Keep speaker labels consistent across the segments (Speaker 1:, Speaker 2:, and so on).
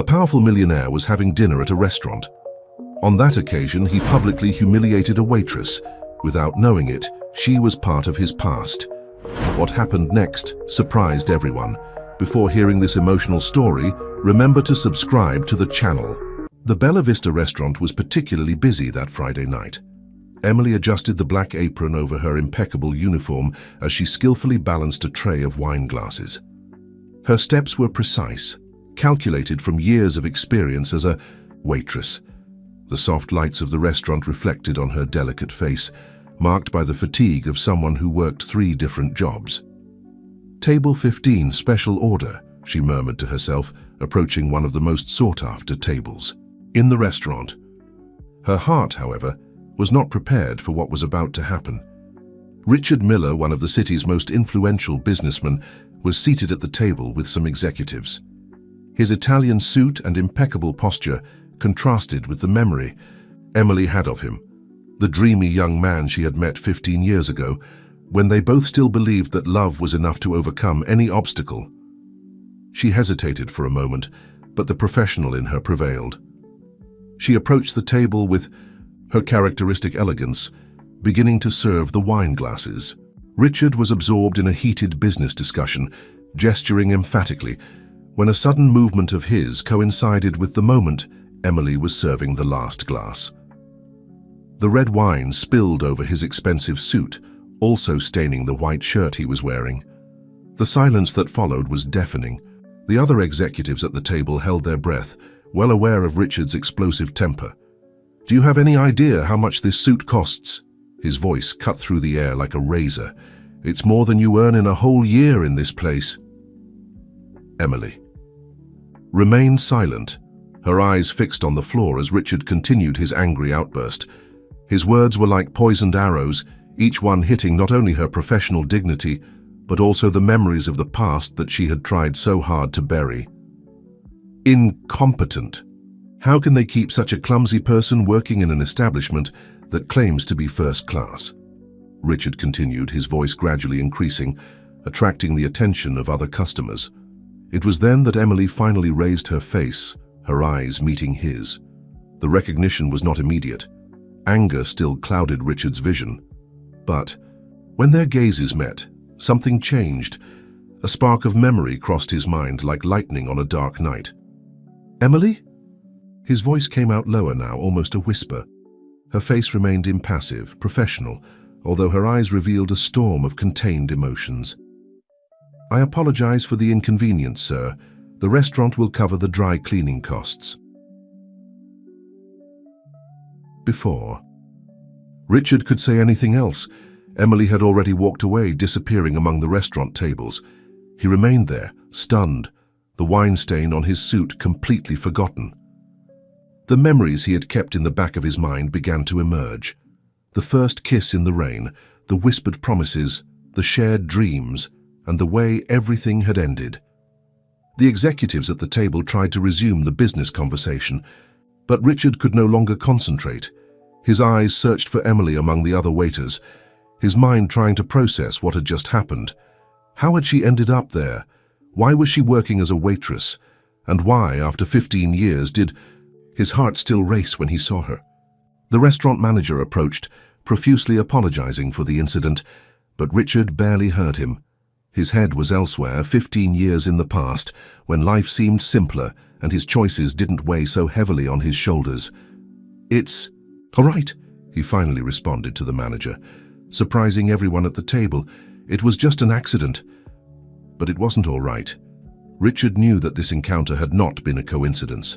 Speaker 1: A powerful millionaire was having dinner at a restaurant. On that occasion, he publicly humiliated a waitress. Without knowing it, she was part of his past. What happened next surprised everyone. Before hearing this emotional story, remember to subscribe to the channel. The Bella Vista restaurant was particularly busy that Friday night. Emily adjusted the black apron over her impeccable uniform as she skillfully balanced a tray of wine glasses. Her steps were precise, calculated from years of experience as a waitress. The soft lights of the restaurant reflected on her delicate face, marked by the fatigue of someone who worked 3 different jobs. "Table 15, special order," she murmured to herself, approaching one of the most sought-after tables in the restaurant. Her heart, however, was not prepared for what was about to happen. Richard Miller, one of the city's most influential businessmen, was seated at the table with some executives. His Italian suit and impeccable posture contrasted with the memory Emily had of him, the dreamy young man she had met 15 years ago, when they both still believed that love was enough to overcome any obstacle. She hesitated for a moment, but the professional in her prevailed. She approached the table with her characteristic elegance, beginning to serve the wine glasses. Richard was absorbed in a heated business discussion, gesturing emphatically, when a sudden movement of his coincided with the moment Emily was serving the last glass. The red wine spilled over his expensive suit, also staining the white shirt he was wearing. The silence that followed was deafening. The other executives at the table held their breath, well aware of Richard's explosive temper. "Do you have any idea how much this suit costs?" His voice cut through the air like a razor. "It's more than you earn in a whole year in this place." Emily remained silent, her eyes fixed on the floor as Richard continued his angry outburst. His words were like poisoned arrows, each one hitting not only her professional dignity, but also the memories of the past that she had tried so hard to bury. Incompetent. How can they keep such a clumsy person working in an establishment that claims to be first class? Richard continued, his voice gradually increasing, attracting the attention of other customers. It was then that Emily finally raised her face, her eyes meeting his. The recognition was not immediate. Anger still clouded Richard's vision. But when their gazes met, something changed. A spark of memory crossed his mind like lightning on a dark night. "Emily?" His voice came out lower now, almost a whisper. Her face remained impassive, professional, although her eyes revealed a storm of contained emotions. "I apologize for the inconvenience, sir. The restaurant will cover the dry cleaning costs." Before Richard could say anything else, Emily had already walked away, disappearing among the restaurant tables. He remained there, stunned, the wine stain on his suit completely forgotten. The memories he had kept in the back of his mind began to emerge. The first kiss in the rain, the whispered promises, the shared dreams, and the way everything had ended. The executives at the table tried to resume the business conversation, but Richard could no longer concentrate. His eyes searched for Emily among the other waiters, his mind trying to process what had just happened. How had she ended up there? Why was she working as a waitress? And why, after 15 years, did his heart still race when he saw her? The restaurant manager approached, profusely apologizing for the incident, but Richard barely heard him. His head was elsewhere, 15 years in the past, when life seemed simpler and his choices didn't weigh so heavily on his shoulders. "It's all right," he finally responded to the manager, surprising everyone at the table. It was just an accident. But it wasn't all right. Richard knew that this encounter had not been a coincidence.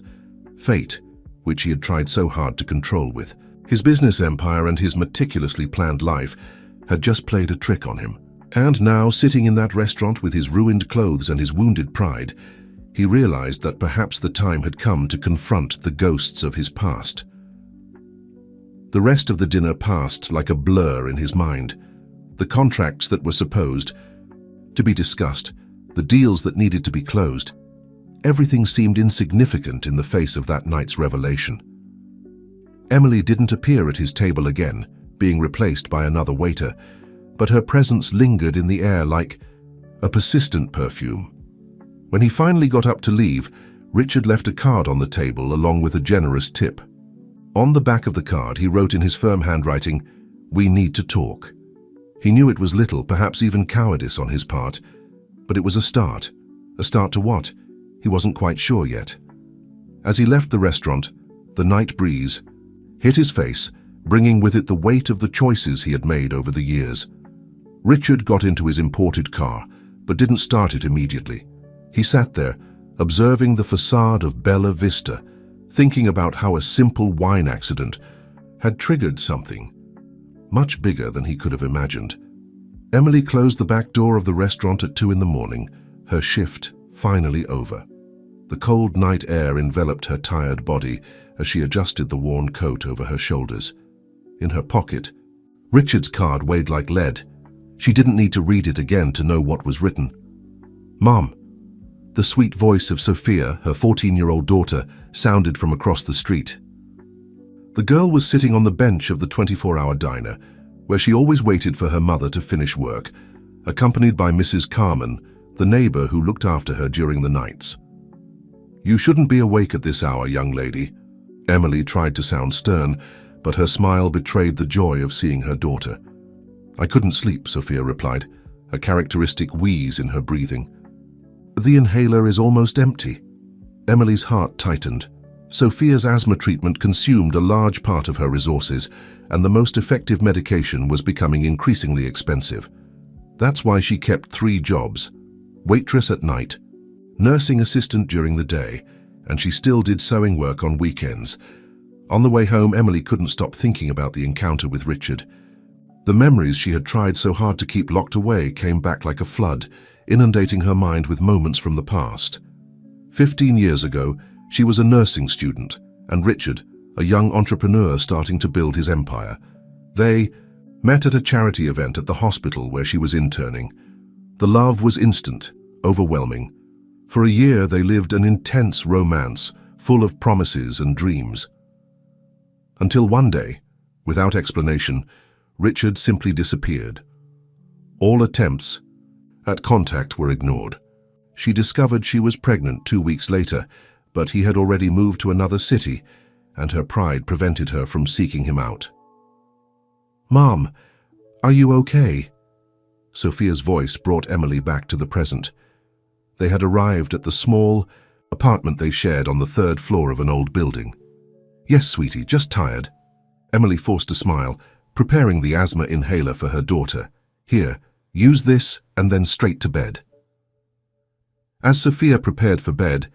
Speaker 1: Fate, which he had tried so hard to control with, his business empire and his meticulously planned life, had just played a trick on him. And now, sitting in that restaurant with his ruined clothes and his wounded pride, he realized that perhaps the time had come to confront the ghosts of his past. The rest of the dinner passed like a blur in his mind. The contracts that were supposed to be discussed, the deals that needed to be closed, everything seemed insignificant in the face of that night's revelation. Emily didn't appear at his table again, being replaced by another waiter, but her presence lingered in the air like a persistent perfume. When he finally got up to leave, Richard left a card on the table along with a generous tip. On the back of the card, he wrote in his firm handwriting, "We need to talk." He knew it was little, perhaps even cowardice on his part, but it was a start. A start to what? He wasn't quite sure yet. As he left the restaurant, the night breeze hit his face, bringing with it the weight of the choices he had made over the years. Richard got into his imported car, but didn't start it immediately. He sat there, observing the facade of Bella Vista, thinking about how a simple wine accident had triggered something much bigger than he could have imagined. Emily closed the back door of the restaurant at 2 in the morning, her shift finally over. The cold night air enveloped her tired body as she adjusted the worn coat over her shoulders. In her pocket, Richard's card weighed like lead. She didn't need to read it again to know what was written. "Mom." The sweet voice of Sophia, her 14-year-old daughter, sounded from across the street. The girl was sitting on the bench of the 24-hour diner, where she always waited for her mother to finish work, accompanied by Mrs. Carmen, the neighbor who looked after her during the nights. "You shouldn't be awake at this hour, young lady." Emily tried to sound stern, but her smile betrayed the joy of seeing her daughter. "I couldn't sleep," Sophia replied, a characteristic wheeze in her breathing. "The inhaler is almost empty." Emily's heart tightened. Sophia's asthma treatment consumed a large part of her resources, and the most effective medication was becoming increasingly expensive. That's why she kept 3 jobs: waitress at night, nursing assistant during the day, and she still did sewing work on weekends. On the way home, Emily couldn't stop thinking about the encounter with Richard. The memories she had tried so hard to keep locked away came back like a flood, inundating her mind with moments from the past. 15 years ago, she was a nursing student, and Richard, a young entrepreneur starting to build his empire. They met at a charity event at the hospital where she was interning. The love was instant, overwhelming. For a year, they lived an intense romance, full of promises and dreams. Until one day, without explanation, Richard simply disappeared. All attempts at contact were ignored. She discovered she was pregnant 2 weeks later, but he had already moved to another city, and her pride prevented her from seeking him out. "Mom, are you okay?" Sophia's voice brought Emily back to the present. They had arrived at the small apartment they shared on the 3rd floor of an old building. "Yes, sweetie, just tired." Emily forced a smile, preparing the asthma inhaler for her daughter. "Here, use this and then straight to bed." As Sophia prepared for bed,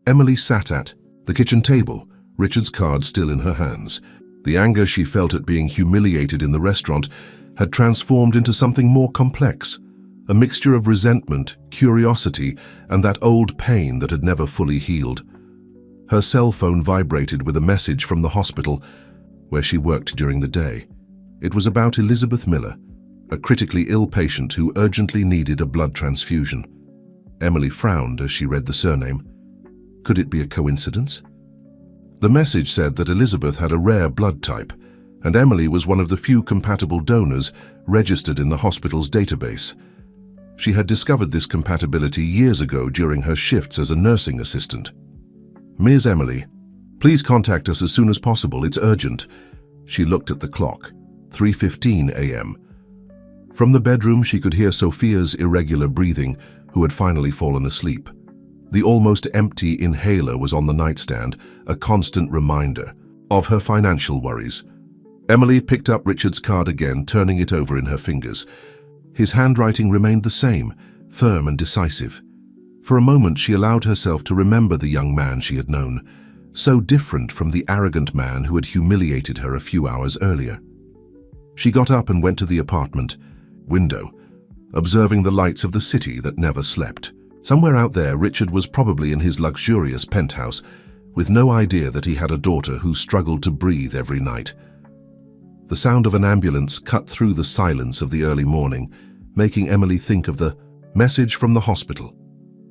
Speaker 1: Emily sat at the kitchen table, Richard's card still in her hands. The anger she felt at being humiliated in the restaurant had transformed into something more complex, a mixture of resentment, curiosity, and that old pain that had never fully healed. Her cell phone vibrated with a message from the hospital where she worked during the day. It was about Elizabeth Miller, a critically ill patient who urgently needed a blood transfusion. Emily frowned as she read the surname. Could it be a coincidence? The message said that Elizabeth had a rare blood type, and Emily was one of the few compatible donors registered in the hospital's database. She had discovered this compatibility years ago during her shifts as a nursing assistant. "Ms. Emily, please contact us as soon as possible. It's urgent." She looked at the clock. 3:15 a.m. From the bedroom, she could hear Sophia's irregular breathing, who had finally fallen asleep. The almost empty inhaler was on the nightstand, a constant reminder of her financial worries. Emily picked up Richard's card again, turning it over in her fingers. His handwriting remained the same, firm and decisive. For a moment, she allowed herself to remember the young man she had known, so different from the arrogant man who had humiliated her a few hours earlier. She got up and went to the apartment window, observing the lights of the city that never slept. Somewhere out there, Richard was probably in his luxurious penthouse, with no idea that he had a daughter who struggled to breathe every night. The sound of an ambulance cut through the silence of the early morning, making Emily think of the message from the hospital.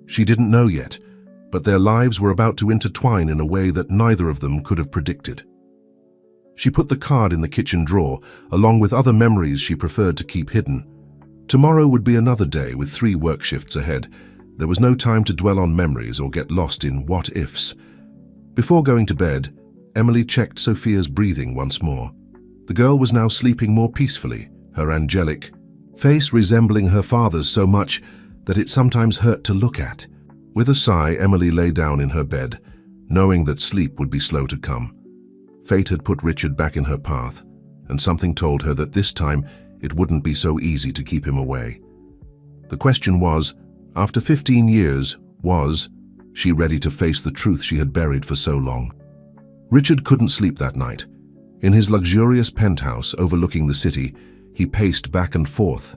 Speaker 1: She didn't know yet, but their lives were about to intertwine in a way that neither of them could have predicted. She put the card in the kitchen drawer, along with other memories she preferred to keep hidden. Tomorrow would be another day with 3 work shifts ahead. There was no time to dwell on memories or get lost in what-ifs. Before going to bed, Emily checked Sophia's breathing once more. The girl was now sleeping more peacefully, her angelic face resembling her father's so much that it sometimes hurt to look at. With a sigh, Emily lay down in her bed, knowing that sleep would be slow to come. Fate had put Richard back in her path, and something told her that this time it wouldn't be so easy to keep him away. The question was, after 15 years, was she ready to face the truth she had buried for so long? Richard couldn't sleep that night. In his luxurious penthouse overlooking the city, he paced back and forth,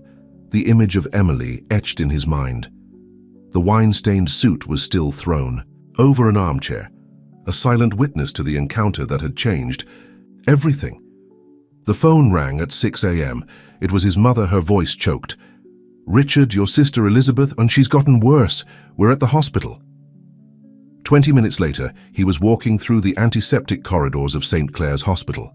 Speaker 1: the image of Emily etched in his mind. The wine-stained suit was still thrown over an armchair, a silent witness to the encounter that had changed everything. The phone rang at 6 a.m. It was his mother, her voice choked. "Richard, your sister Elizabeth, and she's gotten worse. We're at the hospital." 20 minutes later, he was walking through the antiseptic corridors of St. Clair's Hospital.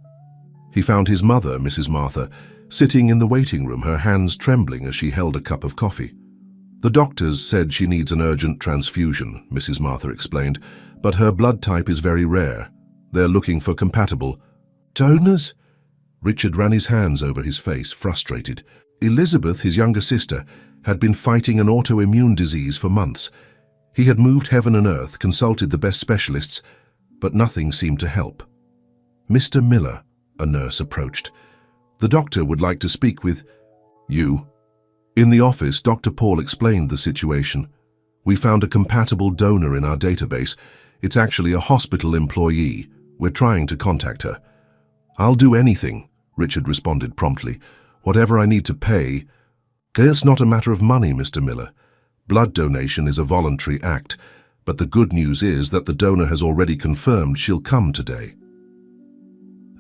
Speaker 1: He found his mother, Mrs. Martha, sitting in the waiting room, her hands trembling as she held a cup of coffee. "The doctors said she needs an urgent transfusion," Mrs. Martha explained, "but her blood type is very rare. They're looking for compatible donors." Richard ran his hands over his face, frustrated. Elizabeth, his younger sister, had been fighting an autoimmune disease for months. He had moved heaven and earth, consulted the best specialists, but nothing seemed to help. "Mr. Miller," a nurse approached. "The doctor would like to speak with you." In the office, Dr. Paul explained the situation. "We found a compatible donor in our database. It's actually a hospital employee. We're trying to contact her." "I'll do anything," Richard responded promptly. "Whatever I need to pay." "It's not a matter of money, Mr. Miller. Blood donation is a voluntary act, but the good news is that the donor has already confirmed she'll come today."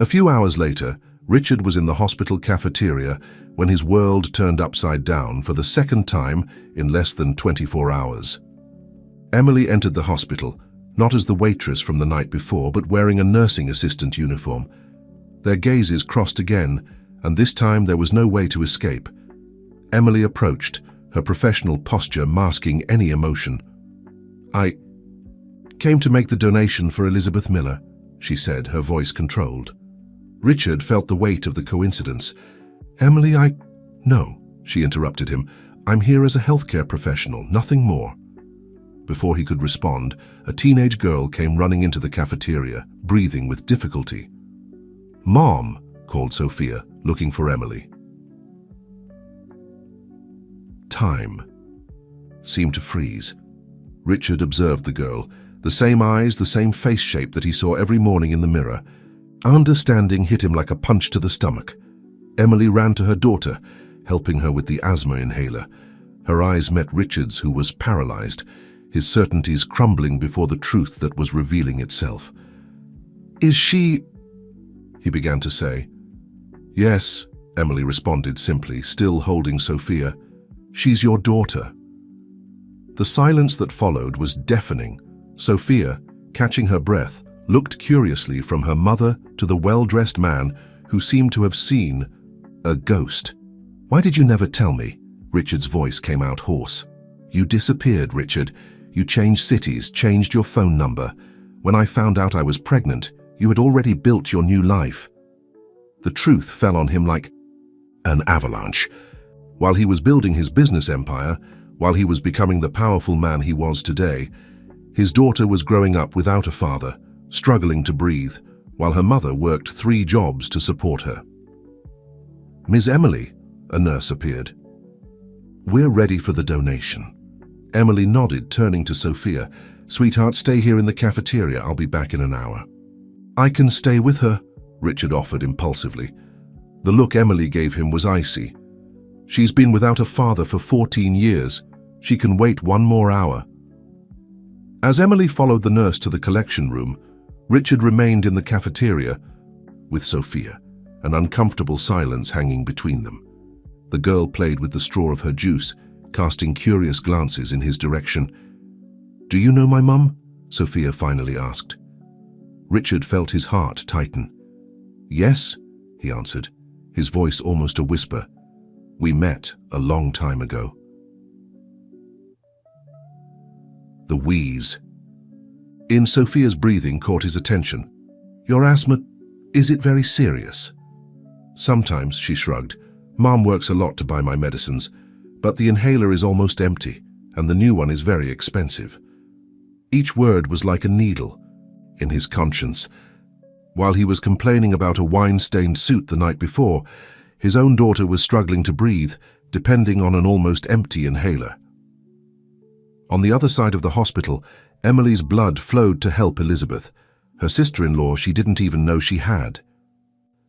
Speaker 1: A few hours later, Richard was in the hospital cafeteria when his world turned upside down for the second time in less than 24 hours. Emily entered the hospital, not as the waitress from the night before, but wearing a nursing assistant uniform. Their gazes crossed again, and this time there was no way to escape. Emily approached, her professional posture masking any emotion. "I came to make the donation for Elizabeth Miller," she said, her voice controlled. Richard felt the weight of the coincidence. "Emily, No," she interrupted him. "I'm here as a healthcare professional, nothing more." Before he could respond, a teenage girl came running into the cafeteria, breathing with difficulty. "Mom," called Sophia, looking for Emily. Time seemed to freeze. Richard observed the girl, the same eyes, the same face shape that he saw every morning in the mirror. Understanding hit him like a punch to the stomach. Emily ran to her daughter, helping her with the asthma inhaler. Her eyes met Richard's, who was paralyzed, his certainties crumbling before the truth that was revealing itself. "Is she—" he began to say. "Yes," Emily responded simply, still holding Sophia. "She's your daughter." The silence that followed was deafening. Sophia, catching her breath, looked curiously from her mother to the well-dressed man who seemed to have seen a ghost. "Why did you never tell me?" Richard's voice came out hoarse. "You disappeared, Richard. You changed cities, changed your phone number. When I found out I was pregnant, you had already built your new life." The truth fell on him like an avalanche. While he was building his business empire, while he was becoming the powerful man he was today, his daughter was growing up without a father, struggling to breathe, while her mother worked 3 jobs to support her. "Miss Emily," a nurse appeared. "We're ready for the donation." Emily nodded, turning to Sophia. "Sweetheart, stay here in the cafeteria. I'll be back in an hour." "I can stay with her," Richard offered impulsively. The look Emily gave him was icy. "She's been without a father for 14 years. She can wait 1 more hour." As Emily followed the nurse to the collection room, Richard remained in the cafeteria with Sophia, an uncomfortable silence hanging between them. The girl played with the straw of her juice, casting curious glances in his direction. "Do you know my mum?" Sophia finally asked. Richard felt his heart tighten. "Yes," he answered, his voice almost a whisper. "We met a long time ago." the wheeze. In Sophia's breathing caught his attention. "Your asthma, is it very serious?" "Sometimes," she shrugged. "Mom works a lot to buy my medicines, but the inhaler is almost empty, and the new one is very expensive." Each word was like a needle in his conscience. While he was complaining about a wine-stained suit the night before, his own daughter was struggling to breathe, depending on an almost empty inhaler. On the other side of the hospital, Emily's blood flowed to help Elizabeth, her sister-in-law she didn't even know she had.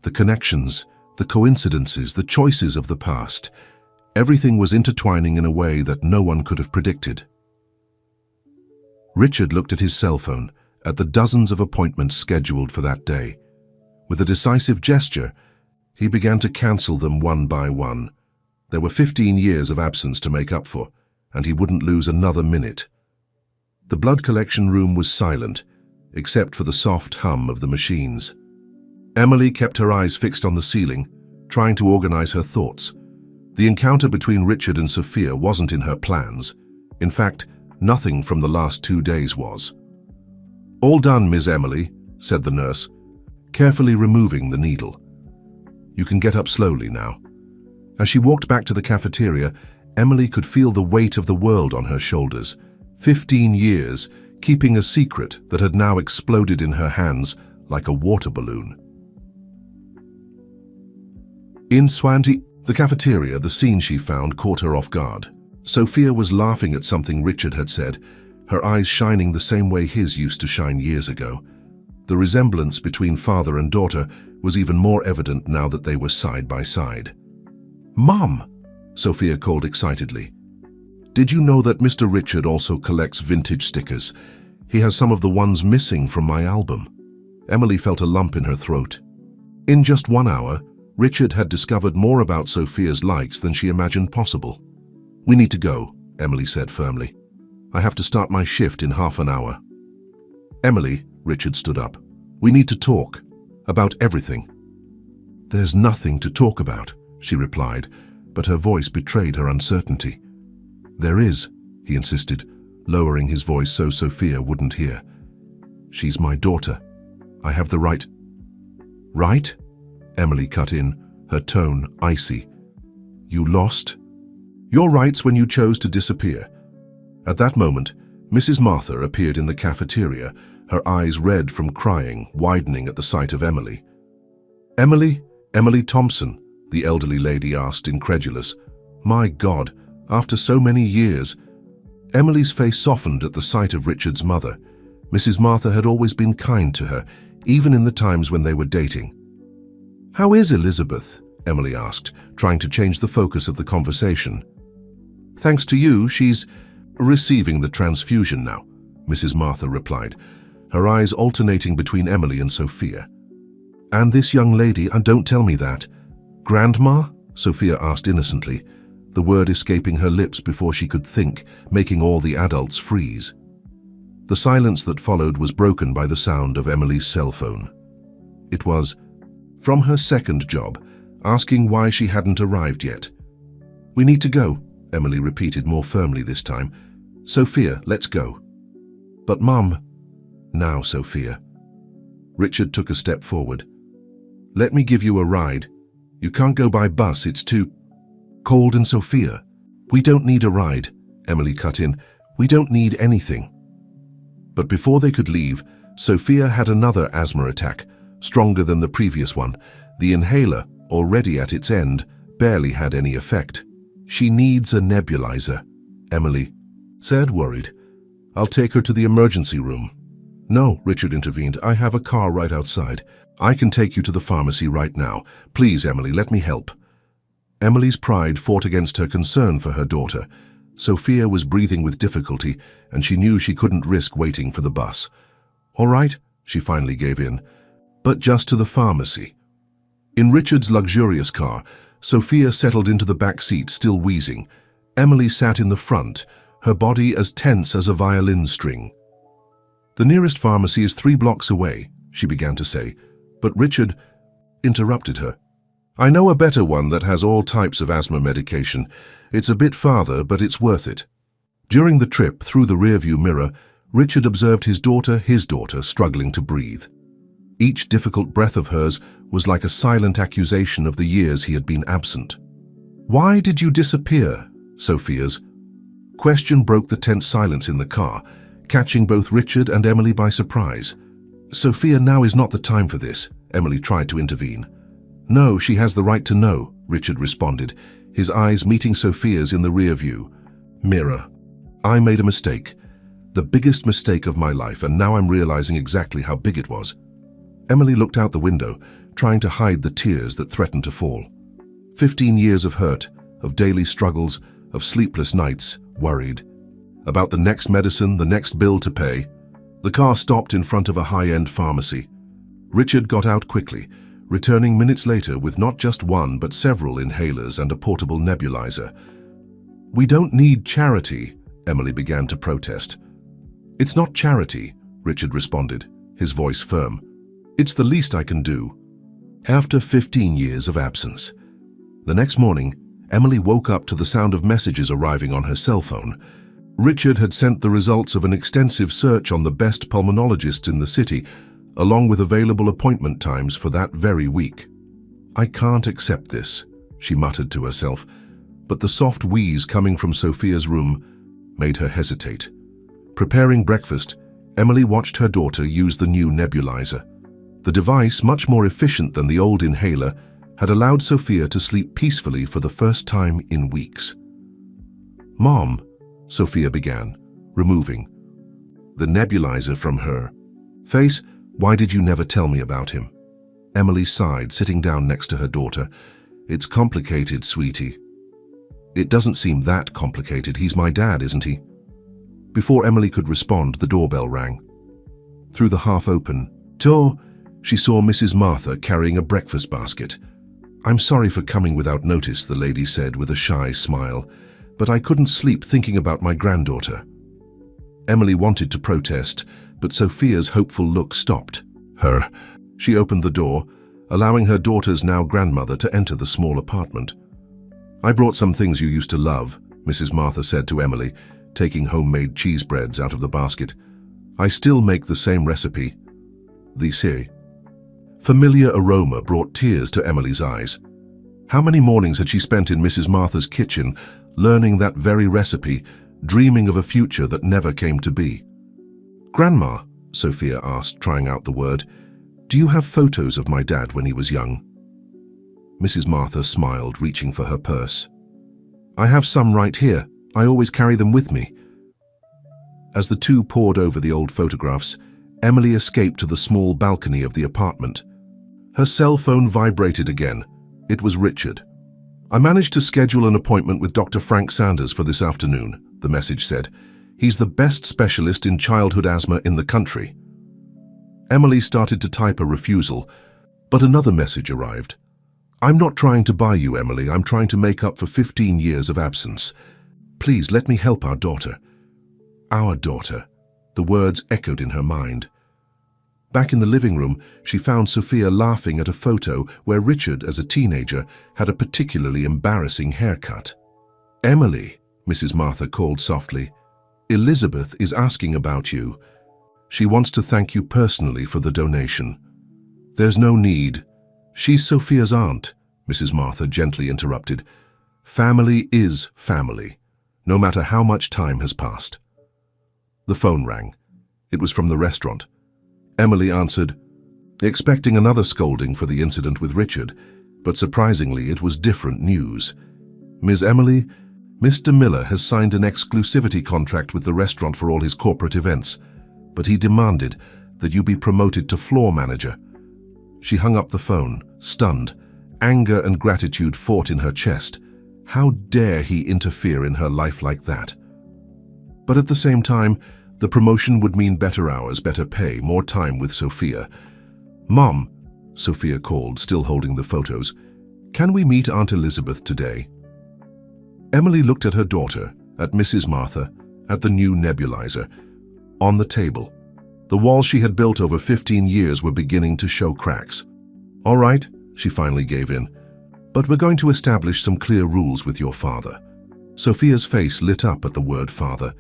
Speaker 1: The connections, the coincidences, the choices of the past, everything was intertwining in a way that no one could have predicted. Richard looked at his cell phone, at the dozens of appointments scheduled for that day. With a decisive gesture, he began to cancel them one by one. There were 15 years of absence to make up for, and he wouldn't lose another minute. The blood collection room was silent, except for the soft hum of the machines. Emily kept her eyes fixed on the ceiling, trying to organize her thoughts. The encounter between Richard and Sophia wasn't in her plans. In fact, nothing from the last 2 days was. "All done, Miss Emily," said the nurse, carefully removing the needle. "You can get up slowly now." As she walked back to the cafeteria, Emily could feel the weight of the world on her shoulders. 15 years, keeping a secret that had now exploded in her hands like a water balloon. In Swansea, the cafeteria, the scene she found caught her off guard. Sophia was laughing at something Richard had said, her eyes shining the same way his used to shine years ago. The resemblance between father and daughter was even more evident now that they were side by side. "Mom!" Sophia called excitedly. "Did you know that Mr. Richard also collects vintage stickers? He has some of the ones missing from my album." Emily felt a lump in her throat. In just 1 hour, Richard had discovered more about Sophia's likes than she imagined possible. "We need to go," Emily said firmly. "I have to start my shift in half an hour." "Emily," Richard stood up. "We need to talk. About everything." "There's nothing to talk about," she replied, but her voice betrayed her uncertainty. "There is," he insisted, lowering his voice so Sophia wouldn't hear. "She's my daughter. I have the right—" "Right?" Emily cut in, her tone icy. "You lost your rights when you chose to disappear." At that moment, Mrs. Martha appeared in the cafeteria, her eyes red from crying, widening at the sight of Emily. "Emily? Emily Thompson?" the elderly lady asked, incredulous. "My God, after so many years." Emily's face softened at the sight of Richard's mother. Mrs. Martha had always been kind to her, even in the times when they were dating. "How is Elizabeth?" Emily asked, trying to change the focus of the conversation. "Thanks to you, she's receiving the transfusion now," Mrs. Martha replied, her eyes alternating between Emily and Sophia. "And this young lady, and don't tell me that." "Grandma?" Sophia asked innocently, the word escaping her lips before she could think, making all the adults freeze. The silence that followed was broken by the sound of Emily's cell phone. It was from her second job, asking why she hadn't arrived yet. "We need to go," Emily repeated more firmly this time. "Sophia, let's go." "But Mum—" "Now, Sophia." Richard took a step forward. "Let me give you a ride. You can't go by bus, it's too cold." "And Sophia, we don't need a ride," Emily cut in. "We don't need anything." But before they could leave, Sophia had another asthma attack, stronger than the previous one. The inhaler, already at its end, barely had any effect. "She needs a nebulizer," Emily said, worried. "I'll take her to the emergency room." "No," Richard intervened. "I have a car right outside. I can take you to the pharmacy right now. Please, Emily, let me help." Emily's pride fought against her concern for her daughter. Sophia was breathing with difficulty, and she knew she couldn't risk waiting for the bus. "All right," she finally gave in, "but just to the pharmacy." In Richard's luxurious car, Sophia settled into the back seat, still wheezing. Emily sat in the front, her body as tense as a violin string. "The nearest pharmacy is 3 blocks away," she began to say, but Richard interrupted her. "I know a better one that has all types of asthma medication. It's a bit farther, but it's worth it." During the trip through the rearview mirror, Richard observed his daughter, struggling to breathe. Each difficult breath of hers was like a silent accusation of the years he had been absent. "Why did you disappear?" Sophia's question broke the tense silence in the car, catching both Richard and Emily by surprise. "Sophia, now is not the time for this," Emily tried to intervene. "No, she has the right to know," Richard responded, his eyes meeting Sophia's in the rearview mirror. "I made a mistake, the biggest mistake of my life, and now I'm realizing exactly how big it was." Emily looked out the window, trying to hide the tears that threatened to fall. 15 years of hurt, of daily struggles, of sleepless nights, worried about the next medicine, the next bill to pay. The car stopped in front of a high-end pharmacy. Richard got out quickly, returning minutes later with not just one but several inhalers and a portable nebulizer. "We don't need charity," Emily began to protest. "It's not charity," Richard responded, his voice firm. "It's the least I can do." After 15 years of absence. The next morning, Emily woke up to the sound of messages arriving on her cell phone. Richard had sent the results of an extensive search on the best pulmonologists in the city, along with available appointment times for that very week. "I can't accept this," she muttered to herself, but the soft wheeze coming from Sophia's room made her hesitate. Preparing breakfast, Emily watched her daughter use the new nebulizer. The device, much more efficient than the old inhaler, had allowed Sophia to sleep peacefully for the first time in weeks. "Mom," Sophia began, removing the nebulizer from her face. "Why did you never tell me about him?" Emily sighed, sitting down next to her daughter. "It's complicated, sweetie." "It doesn't seem that complicated. He's my dad, isn't he?" Before Emily could respond, the doorbell rang. Through the half-open door, she saw Mrs. Martha carrying a breakfast basket. "I'm sorry for coming without notice," the lady said with a shy smile, "but I couldn't sleep thinking about my granddaughter." Emily wanted to protest, but Sophia's hopeful look stopped her. She opened the door, allowing her daughter's now grandmother to enter the small apartment. "I brought some things you used to love," Mrs. Martha said to Emily, taking homemade cheese breads out of the basket. "I still make the same recipe." The familiar aroma brought tears to Emily's eyes. How many mornings had she spent in Mrs. Martha's kitchen, learning that very recipe, dreaming of a future that never came to be? "Grandma," Sophia asked, trying out the word, "do you have photos of my dad when he was young?" Mrs. Martha smiled, reaching for her purse. "I have some right here. I always carry them with me." As the two pored over the old photographs, Emily escaped to the small balcony of the apartment. Her cell phone vibrated again. It was Richard. "I managed to schedule an appointment with Dr. Frank Sanders for this afternoon," the message said. "He's the best specialist in childhood asthma in the country." Emily started to type a refusal, but another message arrived. "I'm not trying to buy you, Emily. I'm trying to make up for 15 years of absence. Please let me help our daughter." Our daughter. The words echoed in her mind. Back in the living room, she found Sophia laughing at a photo where Richard, as a teenager, had a particularly embarrassing haircut. "Emily," Mrs. Martha called softly, "Elizabeth is asking about you. She wants to thank you personally for the donation." "There's no need. She's Sophia's aunt," Mrs. Martha gently interrupted. "Family is family, no matter how much time has passed." The phone rang. It was from the restaurant. Emily answered, expecting another scolding for the incident with Richard, but surprisingly it was different news. "Ms. Emily, Mr. Miller has signed an exclusivity contract with the restaurant for all his corporate events, but he demanded that you be promoted to floor manager." She hung up the phone, stunned. Anger and gratitude fought in her chest. How dare he interfere in her life like that? But at the same time, the promotion would mean better hours, better pay, more time with Sophia. "Mom," Sophia called, still holding the photos, "can we meet Aunt Elizabeth today?" Emily looked at her daughter, at Mrs. Martha, at the new nebulizer. On the table, the walls she had built over 15 years were beginning to show cracks. "All right," she finally gave in, "but we're going to establish some clear rules with your father. Sophia's face lit up at the word father,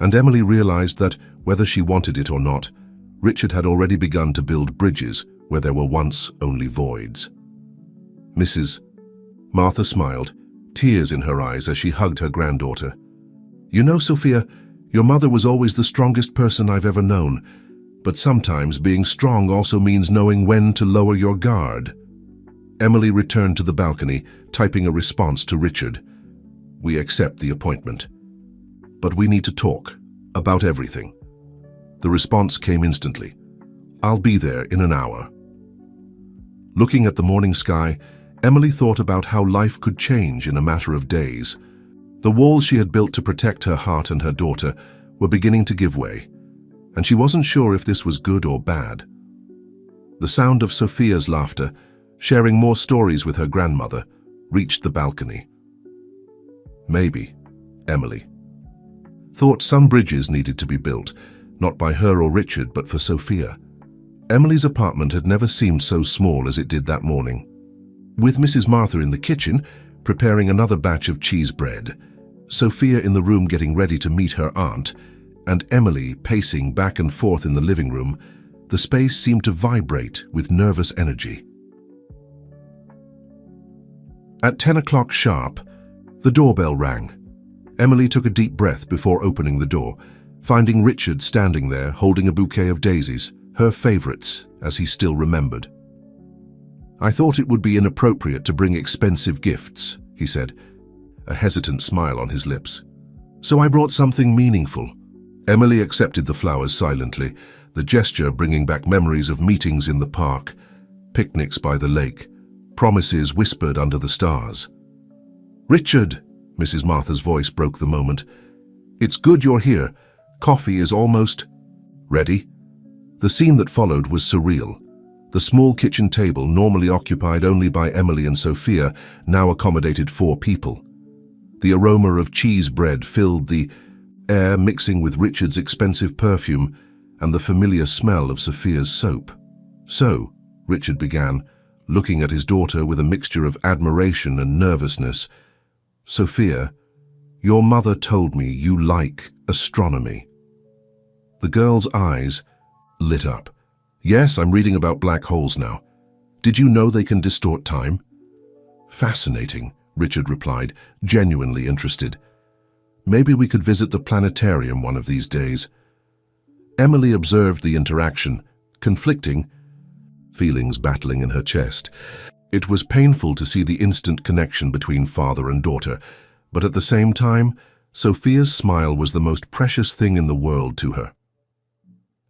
Speaker 1: and Emily realized that, whether she wanted it or not, Richard had already begun to build bridges where there were once only voids. Mrs. Martha smiled, tears in her eyes as she hugged her granddaughter. "You know, Sophia, your mother was always the strongest person I've ever known, but sometimes being strong also means knowing when to lower your guard." Emily returned to the balcony, typing a response to Richard. "We accept the appointment. But we need to talk about everything." The response came instantly. "I'll be there in an hour." Looking at the morning sky, Emily thought about how life could change in a matter of days. The walls she had built to protect her heart and her daughter were beginning to give way, and she wasn't sure if this was good or bad. The sound of Sophia's laughter, sharing more stories with her grandmother, reached the balcony. Maybe, Emily thought, some bridges needed to be built, not by her or Richard, but for Sophia. Emily's apartment had never seemed so small as it did that morning. With Mrs. Martha in the kitchen, preparing another batch of cheese bread, Sophia in the room getting ready to meet her aunt, and Emily pacing back and forth in the living room, the space seemed to vibrate with nervous energy. At 10 o'clock sharp, the doorbell rang. Emily took a deep breath before opening the door, finding Richard standing there holding a bouquet of daisies, her favorites, as he still remembered. "I thought it would be inappropriate to bring expensive gifts," he said, a hesitant smile on his lips. "So I brought something meaningful." Emily accepted the flowers silently, the gesture bringing back memories of meetings in the park, picnics by the lake, promises whispered under the stars. "Richard," Mrs. Martha's voice broke the moment. "It's good you're here. Coffee is almost ready." The scene that followed was surreal. The small kitchen table, normally occupied only by Emily and Sophia, now accommodated 4 people. The aroma of cheese bread filled the air, mixing with Richard's expensive perfume and the familiar smell of Sophia's soap. "So," Richard began, looking at his daughter with a mixture of admiration and nervousness, "Sophia, your mother told me you like astronomy." The girl's eyes lit up. "Yes, I'm reading about black holes now. Did you know they can distort time?" "Fascinating," Richard replied, genuinely interested. "Maybe we could visit the planetarium one of these days." Emily observed the interaction, conflicting feelings battling in her chest. It was painful to see the instant connection between father and daughter, but at the same time, Sophia's smile was the most precious thing in the world to her.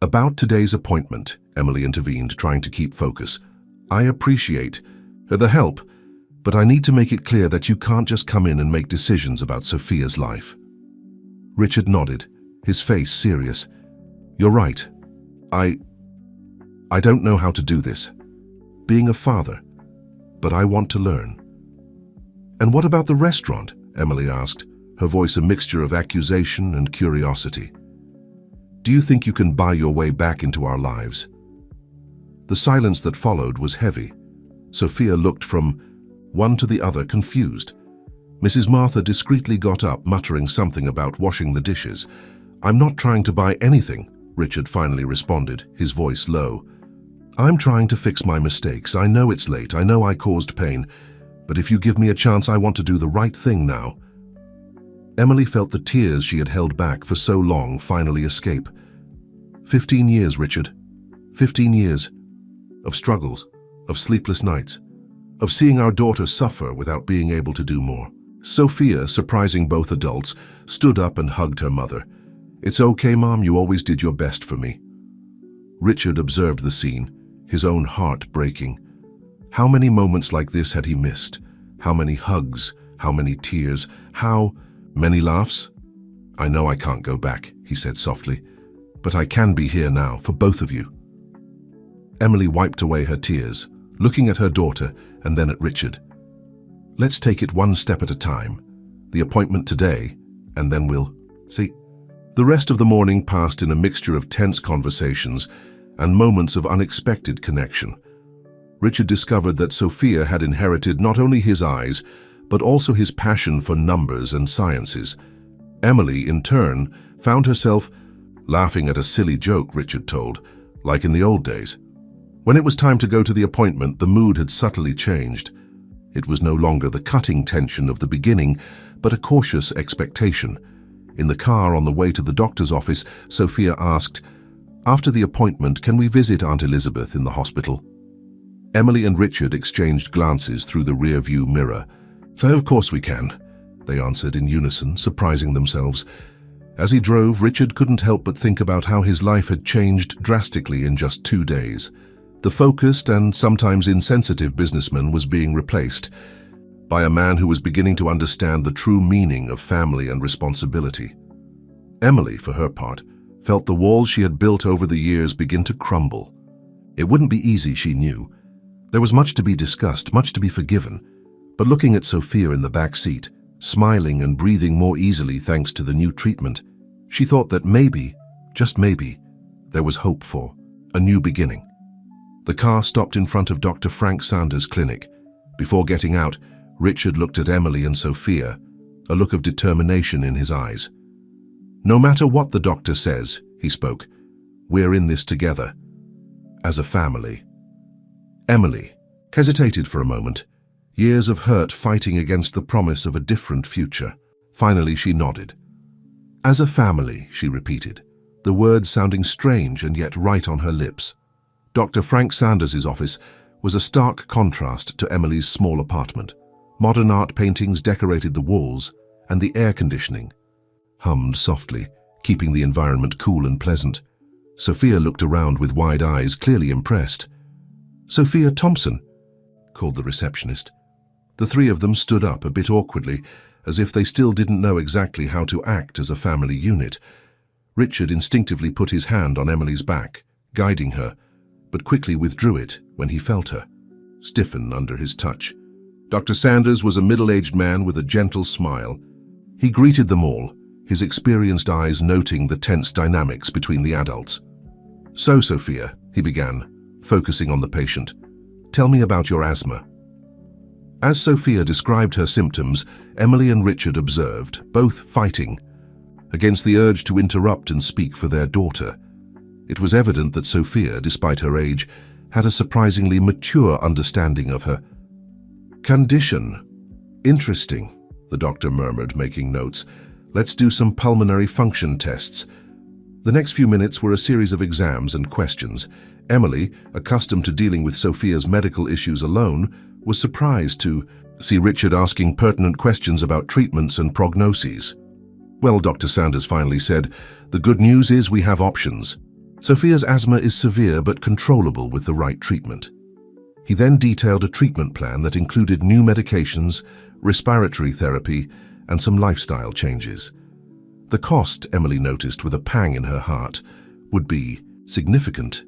Speaker 1: "About today's appointment," Emily intervened, trying to keep focus. "I appreciate the help, but I need to make it clear that you can't just come in and make decisions about Sophia's life." Richard nodded, his face serious. "You're right. I don't know how to do this. Being a father, but I want to learn." "And what about the restaurant?" Emily asked, her voice a mixture of accusation and curiosity. "Do you think you can buy your way back into our lives?" The silence that followed was heavy. Sophia looked from one to the other, confused. Mrs. Martha discreetly got up, muttering something about washing the dishes. "I'm not trying to buy anything," Richard finally responded, his voice low. "I'm trying to fix my mistakes. I know it's late. I know I caused pain. But if you give me a chance, I want to do the right thing now." Emily felt the tears she had held back for so long finally escape. 15 years, Richard. 15 years. Of struggles, of sleepless nights, of seeing our daughter suffer without being able to do more. Sophia, surprising both adults, stood up and hugged her mother. "It's okay, Mom, you always did your best for me." Richard observed the scene, his own heart breaking. How many moments like this had he missed? How many hugs? How many tears? How many laughs? "I know I can't go back," he said softly, "but I can be here now for both of you." Emily wiped away her tears, looking at her daughter and then at Richard. "Let's take it one step at a time. The appointment today, and then we'll see." The rest of the morning passed in a mixture of tense conversations and moments of unexpected connection. Richard discovered that Sophia had inherited not only his eyes, but also his passion for numbers and sciences. Emily, in turn, found herself laughing at a silly joke Richard told, like in the old days. When it was time to go to the appointment, the mood had subtly changed. It was no longer the cutting tension of the beginning, but a cautious expectation. In the car on the way to the doctor's office, Sophia asked, "After the appointment, can we visit Aunt Elizabeth in the hospital?" Emily and Richard exchanged glances through the rear-view mirror. "Of course we can," they answered in unison, surprising themselves. As he drove, Richard couldn't help but think about how his life had changed drastically in just 2 days. The focused and sometimes insensitive businessman was being replaced by a man who was beginning to understand the true meaning of family and responsibility. Emily, for her part, felt the walls she had built over the years begin to crumble. It wouldn't be easy, she knew. There was much to be discussed, much to be forgiven. But looking at Sophia in the back seat, smiling and breathing more easily thanks to the new treatment, she thought that maybe, just maybe, there was hope for a new beginning. The car stopped in front of Dr. Frank Sanders' clinic. Before getting out, Richard looked at Emily and Sophia, a look of determination in his eyes. "No matter what the doctor says," he spoke, "we're in this together, as a family." Emily hesitated for a moment, years of hurt fighting against the promise of a different future. Finally, she nodded. "As a family," she repeated, the words sounding strange and yet right on her lips. Dr. Frank Sanders' office was a stark contrast to Emily's small apartment. Modern art paintings decorated the walls, and the air conditioning hummed softly, keeping the environment cool and pleasant. Sophia looked around with wide eyes, clearly impressed. "Sophia Thompson," called the receptionist. The three of them stood up a bit awkwardly, as if they still didn't know exactly how to act as a family unit. Richard instinctively put his hand on Emily's back, guiding her, but quickly withdrew it when he felt her stiffen under his touch. Dr. Sanders was a middle-aged man with a gentle smile. He greeted them all, his experienced eyes noting the tense dynamics between the adults. "So, Sophia," he began, focusing on the patient, "tell me about your asthma." As Sophia described her symptoms, Emily and Richard observed, both fighting against the urge to interrupt and speak for their daughter. It was evident that Sophia, despite her age, had a surprisingly mature understanding of her condition. "Interesting," the doctor murmured, making notes. "Let's do some pulmonary function tests." The next few minutes were a series of exams and questions. Emily, accustomed to dealing with Sophia's medical issues alone, was surprised to see Richard asking pertinent questions about treatments and prognoses. "Well," Dr. Sanders finally said, "the good news is we have options. Sophia's asthma is severe but controllable with the right treatment." He then detailed a treatment plan that included new medications, respiratory therapy, and some lifestyle changes. The cost, Emily noticed with a pang in her heart, would be significant.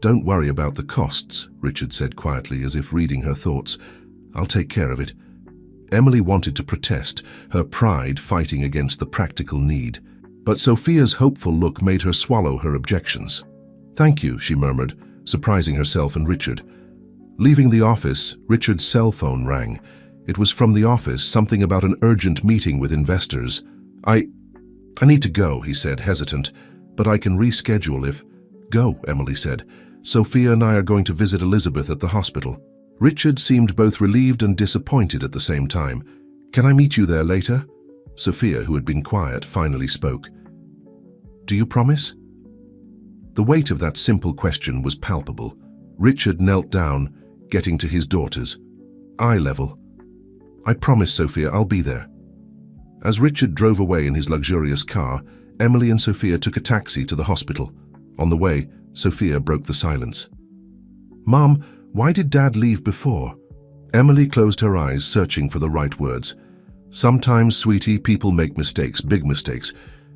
Speaker 1: "Don't worry about the costs," Richard said quietly, as if reading her thoughts. "I'll take care of it." Emily wanted to protest, her pride fighting against the practical need. But Sophia's hopeful look made her swallow her objections. "Thank you," she murmured, surprising herself and Richard. Leaving the office, Richard's cell phone rang. It was from the office, something about an urgent meeting with investors. I need to go," he said, hesitant, "but I can reschedule if—" "Go," Emily said. "Sophia and I are going to visit Elizabeth at the hospital." Richard seemed both relieved and disappointed at the same time. "Can I meet you there later?" Sophia, who had been quiet, finally spoke. "Do you promise?" The weight of that simple question was palpable. Richard knelt down, getting to his daughter's eye level. "I promise, Sophia, I'll be there." As Richard drove away in his luxurious car, Emily and Sophia took a taxi to the hospital. On the way, Sophia broke the silence. "Mom, why did Dad leave before?" Emily closed her eyes, searching for the right words. "Sometimes, sweetie, people make mistakes, big mistakes.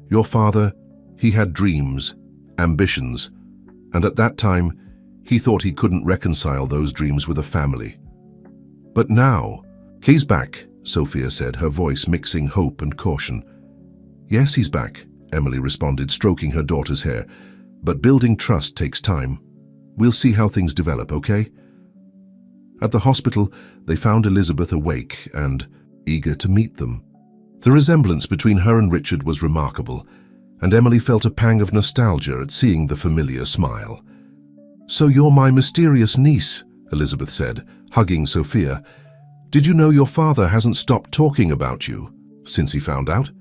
Speaker 1: Your father, he had dreams, ambitions, and at that time, he thought he couldn't reconcile those dreams with a family. But now, he's back," Sophia said, her voice mixing hope and caution. "Yes, he's back," Emily responded, stroking her daughter's hair. "But building trust takes time. We'll see how things develop, okay?" At the hospital, they found Elizabeth awake and eager to meet them. The resemblance between her and Richard was remarkable, and Emily felt a pang of nostalgia at seeing the familiar smile. "So you're my mysterious niece," Elizabeth said, hugging Sophia. "Did you know your father hasn't stopped talking about you since he found out?"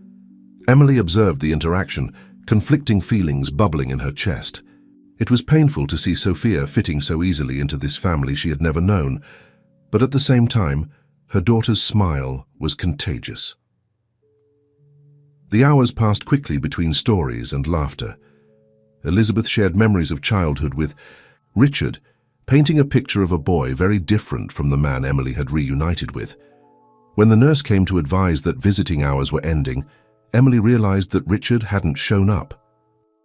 Speaker 1: Emily observed the interaction, conflicting feelings bubbling in her chest. It was painful to see Sophia fitting so easily into this family she had never known, but at the same time, her daughter's smile was contagious. The hours passed quickly between stories and laughter. Elizabeth shared memories of childhood with Richard, painting a picture of a boy very different from the man Emily had reunited with. When the nurse came to advise that visiting hours were ending, Emily realized that Richard hadn't shown up.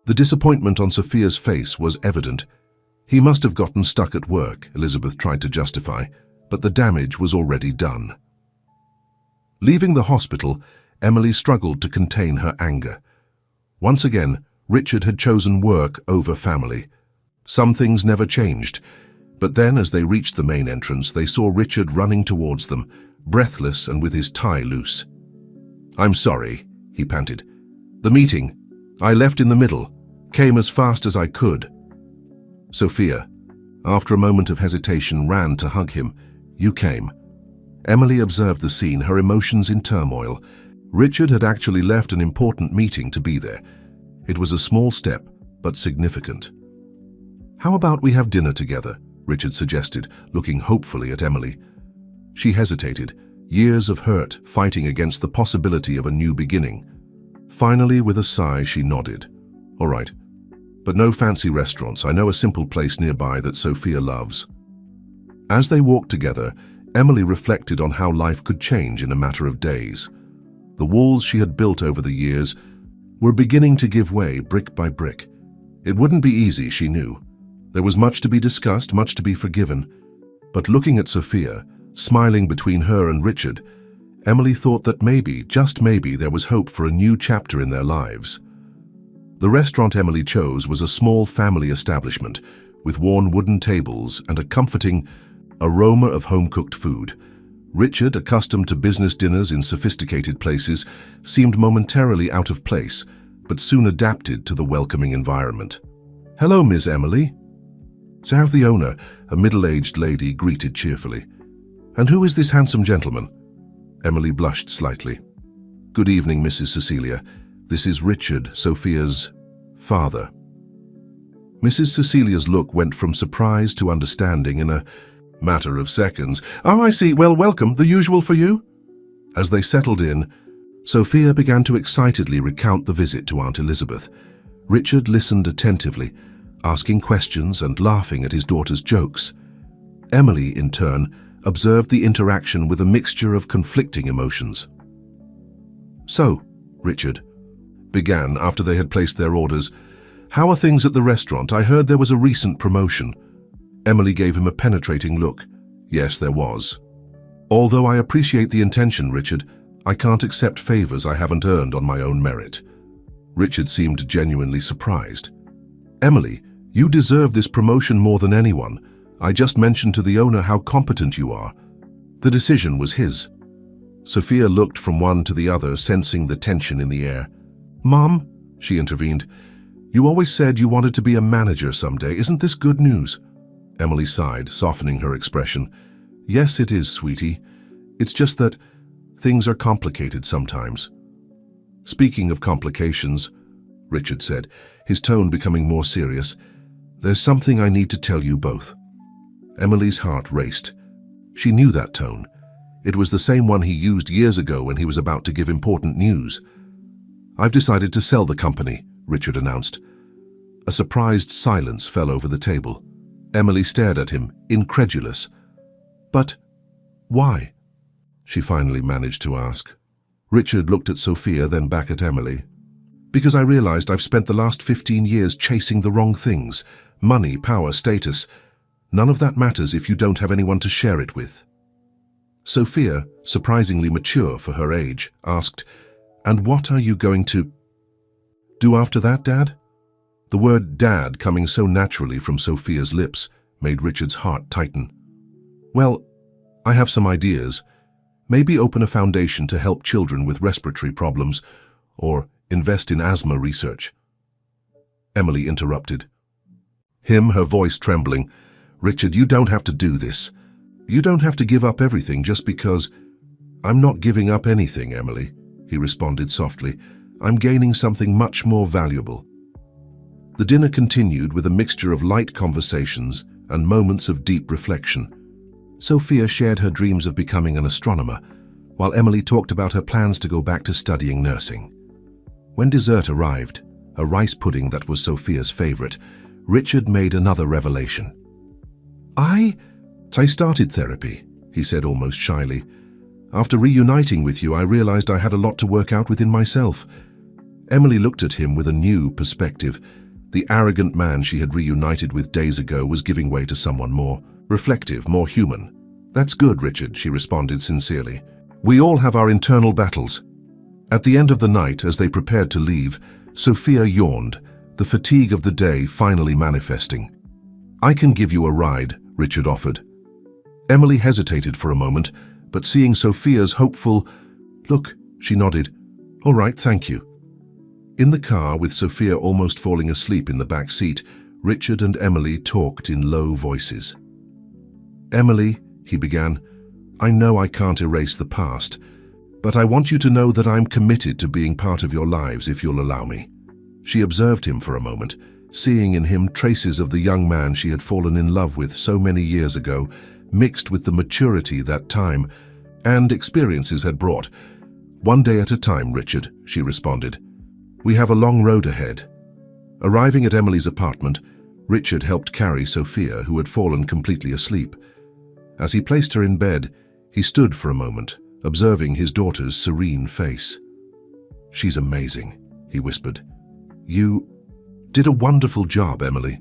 Speaker 1: The disappointment on Sophia's face was evident. He must have gotten stuck at work, Elizabeth tried to justify, but the damage was already done. Leaving the hospital, Emily struggled to contain her anger. Once again, Richard had chosen work over family. Some things never changed, but then as they reached the main entrance, they saw Richard running towards them, breathless and with his tie loose. "I'm sorry," he panted. "The meeting. I left in the middle, came as fast as I could." Sophia, after a moment of hesitation, ran to hug him. "You came." Emily observed the scene, her emotions in turmoil. Richard had actually left an important meeting to be there. It was a small step, but significant. "How about we have dinner together?" Richard suggested, looking hopefully at Emily. She hesitated, years of hurt fighting against the possibility of a new beginning. Finally, with a sigh, she nodded. "All right, but no fancy restaurants. I know a simple place nearby that Sophia loves." As they walked together, Emily reflected on how life could change in a matter of days. The walls she had built over the years were beginning to give way brick by brick. It wouldn't be easy, she knew. There was much to be discussed, much to be forgiven. But looking at Sophia, smiling between her and Richard, Emily thought that maybe, just maybe, there was hope for a new chapter in their lives. The restaurant Emily chose was a small family establishment with worn wooden tables and a comforting aroma of home-cooked food. Richard, accustomed to business dinners in sophisticated places, seemed momentarily out of place, but soon adapted to the welcoming environment. "Hello, Miss Emily." So the owner, a middle-aged lady, greeted cheerfully. "And who is this handsome gentleman?" Emily blushed slightly. "Good evening, Mrs. Cecilia. This is Richard, Sophia's father." Mrs. Cecilia's look went from surprise to understanding in a matter of seconds. "Oh, I see. Well, welcome. The usual for you?" As they settled in, Sophia began to excitedly recount the visit to Aunt Elizabeth. Richard listened attentively, asking questions and laughing at his daughter's jokes. Emily, in turn, observed the interaction with a mixture of conflicting emotions. "So," Richard began after they had placed their orders, "how are things at the restaurant? I heard there was a recent promotion." Emily gave him a penetrating look. "Yes, there was. Although I appreciate the intention, Richard, I can't accept favors I haven't earned on my own merit." Richard seemed genuinely surprised. "Emily, you deserve this promotion more than anyone. I just mentioned to the owner how competent you are." The decision was his. Sophia looked from one to the other, sensing the tension in the air. "Mom," she intervened, "you always said you wanted to be a manager someday. Isn't this good news?" Emily sighed, softening her expression. "Yes, it is, sweetie. It's just that things are complicated sometimes." "Speaking of complications," Richard said, his tone becoming more serious, "there's something I need to tell you both." Emily's heart raced. She knew that tone. It was the same one he used years ago when he was about to give important news. "I've decided to sell the company," Richard announced. A surprised silence fell over the table. Emily stared at him, incredulous. "But why?" she finally managed to ask. Richard looked at Sophia, then back at Emily. "Because I realized I've spent the last 15 years chasing the wrong things. Money, power, status. None of that matters if you don't have anyone to share it with." Sophia, surprisingly mature for her age, asked, "And what are you going to do after that, Dad?" The word "dad" coming so naturally from Sophia's lips made Richard's heart tighten. "Well, I have some ideas. Maybe open a foundation to help children with respiratory problems, or invest in asthma research. Emily interrupted. Her voice trembling. Richard, you don't have to do this. You don't have to give up everything just because... I'm not giving up anything, Emily, he responded softly. I'm gaining something much more valuable. The dinner continued with a mixture of light conversations and moments of deep reflection. Sophia shared her dreams of becoming an astronomer, while Emily talked about her plans to go back to studying nursing. When dessert arrived, a rice pudding that was Sophia's favorite, Richard made another revelation. I started therapy, he said almost shyly. After reuniting with you, I realized I had a lot to work out within myself. Emily looked at him with a new perspective. The arrogant man she had reunited with days ago was giving way to someone more reflective, more human. That's good, Richard, she responded sincerely. We all have our internal battles. At the end of the night, as they prepared to leave, Sophia yawned, the fatigue of the day finally manifesting. I can give you a ride, Richard offered. Emily hesitated for a moment, but seeing Sophia's hopeful, "Look," she nodded. "All right, thank you." In the car, with Sophia almost falling asleep in the back seat, Richard and Emily talked in low voices. "Emily," he began, "I know I can't erase the past, but I want you to know that I'm committed to being part of your lives if you'll allow me." She observed him for a moment, seeing in him traces of the young man she had fallen in love with so many years ago, mixed with the maturity that time and experiences had brought. "One day at a time, Richard," she responded. "We have a long road ahead." Arriving at Emily's apartment, Richard helped carry Sophia, who had fallen completely asleep. As he placed her in bed, he stood for a moment, observing his daughter's serene face. "She's amazing," he whispered. "You did a wonderful job, Emily."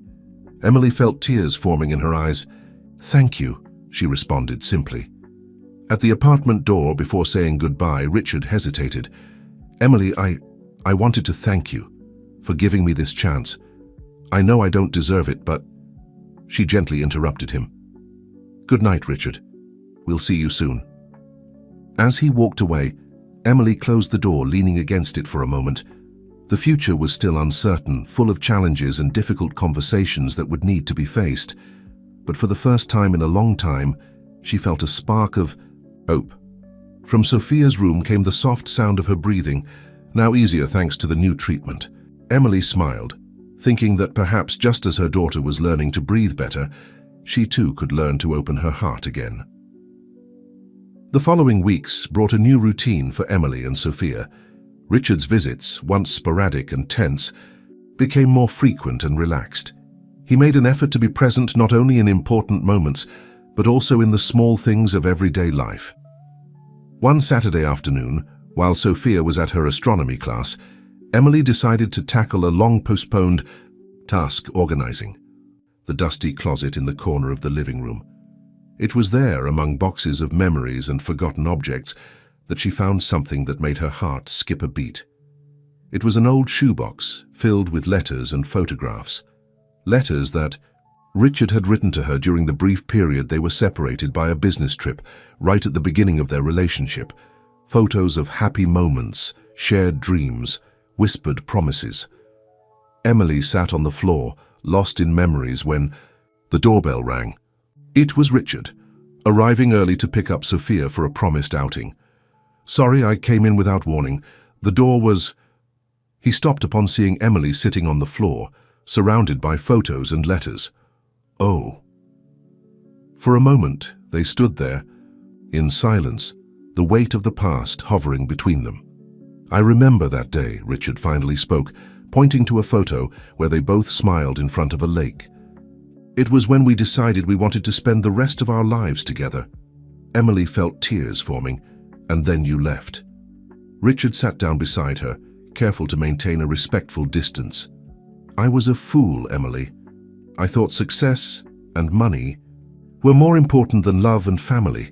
Speaker 1: Emily felt tears forming in her eyes. "Thank you," she responded simply. At the apartment door, before saying goodbye, Richard hesitated. "Emily, I wanted to thank you for giving me this chance. I know I don't deserve it, but..." She gently interrupted him. "Good night, Richard. We'll see you soon." As he walked away, Emily closed the door, leaning against it for a moment. The future was still uncertain, full of challenges and difficult conversations that would need to be faced. But for the first time in a long time, she felt a spark of hope. From Sophia's room came the soft sound of her breathing, now easier thanks to the new treatment. Emily smiled, thinking that perhaps just as her daughter was learning to breathe better, she too could learn to open her heart again. The following weeks brought a new routine for Emily and Sophia. Richard's visits, once sporadic and tense, became more frequent and relaxed. He made an effort to be present not only in important moments, but also in the small things of everyday life. One Saturday afternoon, while Sophia was at her astronomy class, Emily decided to tackle a long-postponed task: organizing the dusty closet in the corner of the living room. It was there, among boxes of memories and forgotten objects, that she found something that made her heart skip a beat. It was an old shoebox filled with letters and photographs. Letters that Richard had written to her during the brief period they were separated by a business trip, right at the beginning of their relationship. Photos of happy moments, shared dreams, whispered promises. Emily sat on the floor, lost in memories, when the doorbell rang. It was Richard, arriving early to pick up Sophia for a promised outing. "Sorry, I came in without warning. The door was..." He stopped upon seeing Emily sitting on the floor, surrounded by photos and letters. "Oh." For a moment, they stood there, in silence, the weight of the past hovering between them. "I remember that day," Richard finally spoke, pointing to a photo where they both smiled in front of a lake. "It was when we decided we wanted to spend the rest of our lives together." Emily felt tears forming. "And then you left." Richard sat down beside her, careful to maintain a respectful distance. "I was a fool, Emily. I thought success and money were more important than love and family.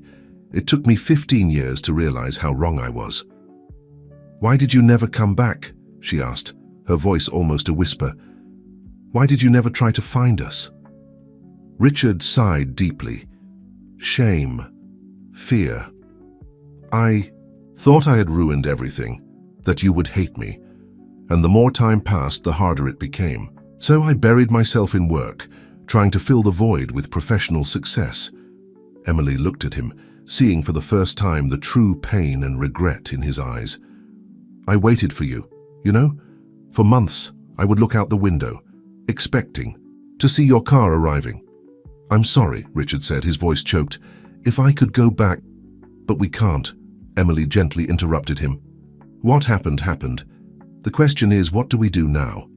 Speaker 1: It took me 15 years to realize how wrong I was." "Why did you never come back?" she asked, her voice almost a whisper. "Why did you never try to find us?" Richard sighed deeply. Shame, fear. I thought I had ruined everything, that you would hate me, and the more time passed, the harder it became. So I buried myself in work, trying to fill the void with professional success. Emily looked at him, seeing for the first time the true pain and regret in his eyes. I waited for you, you know? For months, I would look out the window, expecting to see your car arriving. I'm sorry, Richard said, his voice choked. If I could go back, but we can't, Emily gently interrupted him. What happened happened. The question is, what do we do now?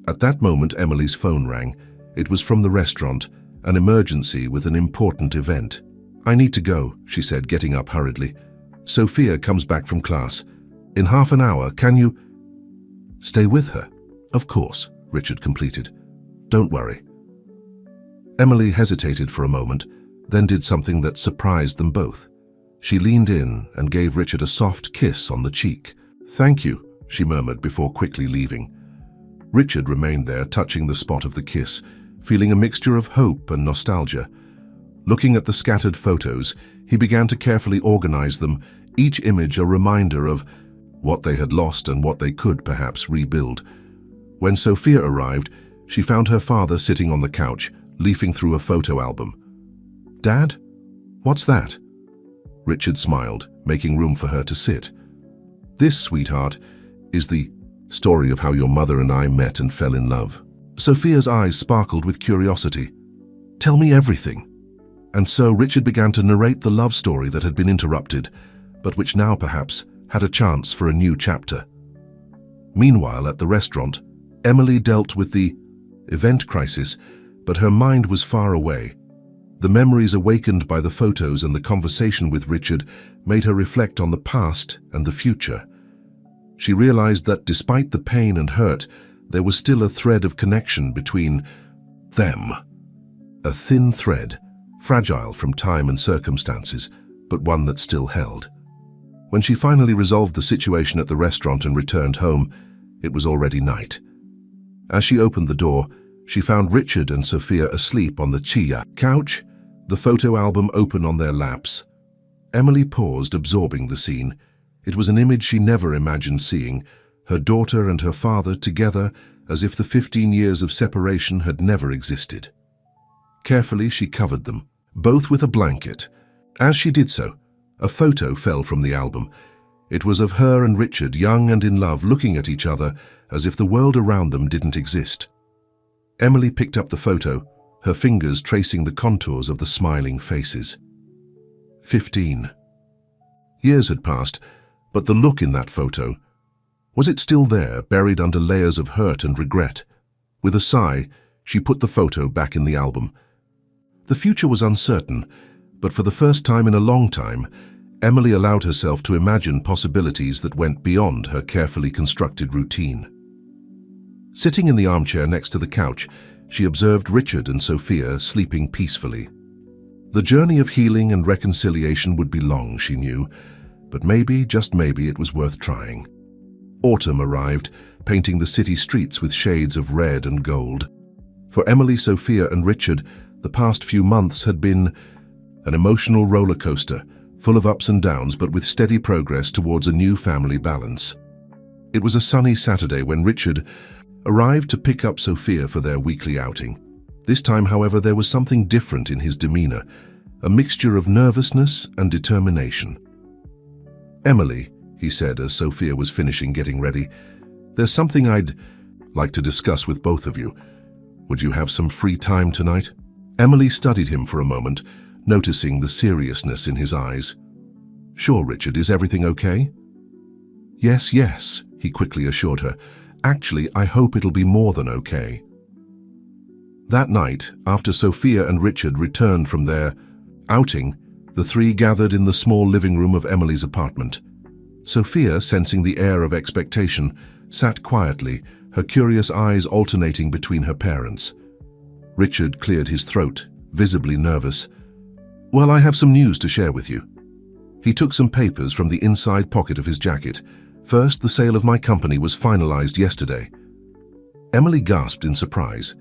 Speaker 1: At that moment, Emily's phone rang. It was from the restaurant, an emergency with an important event. I need to go, she said, getting up hurriedly. Sophia comes back from class. In half an hour, can you stay with her? Of course, Richard completed. Don't worry. Emily hesitated for a moment, then did something that surprised them both. She leaned in and gave Richard a soft kiss on the cheek. Thank you, she murmured before quickly leaving. Richard remained there, touching the spot of the kiss, feeling a mixture of hope and nostalgia. Looking at the scattered photos, he began to carefully organize them, each image a reminder of what they had lost and what they could perhaps rebuild. When Sophia arrived, she found her father sitting on the couch, leafing through a photo album. Dad? What's that? Richard smiled, making room for her to sit. This, sweetheart, is the story of how your mother and I met and fell in love. Sophia's eyes sparkled with curiosity. Tell me everything. And so Richard began to narrate the love story that had been interrupted, but which now perhaps had a chance for a new chapter. Meanwhile, at the restaurant, Emily dealt with the event crisis, but her mind was far away. The memories awakened by the photos and the conversation with Richard made her reflect on the past and the future. She realized that despite the pain and hurt, there was still a thread of connection between them. A thin thread, fragile from time and circumstances, but one that still held. When she finally resolved the situation at the restaurant and returned home, it was already night. As she opened the door, she found Richard and Sophia asleep on the chia couch, the photo album open on their laps. Emily paused, absorbing the scene. It was an image she never imagined seeing, her daughter and her father together as if the 15 years of separation had never existed. Carefully, she covered them, both with a blanket. As she did so, a photo fell from the album. It was of her and Richard, young and in love, looking at each other as if the world around them didn't exist. Emily picked up the photo, her fingers tracing the contours of the smiling faces. 15. Years had passed, but the look in that photo, was it still there, buried under layers of hurt and regret? With a sigh, she put the photo back in the album. The future was uncertain, but for the first time in a long time, Emily allowed herself to imagine possibilities that went beyond her carefully constructed routine. Sitting in the armchair next to the couch, she observed Richard and Sophia sleeping peacefully. The journey of healing and reconciliation would be long, she knew, but maybe, just maybe, it was worth trying. Autumn arrived, painting the city streets with shades of red and gold. For Emily, Sophia, and Richard, the past few months had been an emotional roller coaster, full of ups and downs, but with steady progress towards a new family balance. It was a sunny Saturday when Richard arrived to pick up Sophia for their weekly outing. This time, however, there was something different in his demeanor, a mixture of nervousness and determination. Emily, he said as Sophia was finishing getting ready, there's something I'd like to discuss with both of you. Would you have some free time tonight? Emily studied him for a moment, noticing the seriousness in his eyes. Sure, Richard, is everything okay? Yes, yes, he quickly assured her. Actually, I hope it'll be more than okay. That night, after Sophia and Richard returned from their outing, the three gathered in the small living room of Emily's apartment. Sophia, sensing the air of expectation, sat quietly, her curious eyes alternating between her parents. Richard cleared his throat, visibly nervous. Well, I have some news to share with you. He took some papers from the inside pocket of his jacket. First, the sale of my company was finalized yesterday. Emily gasped in surprise.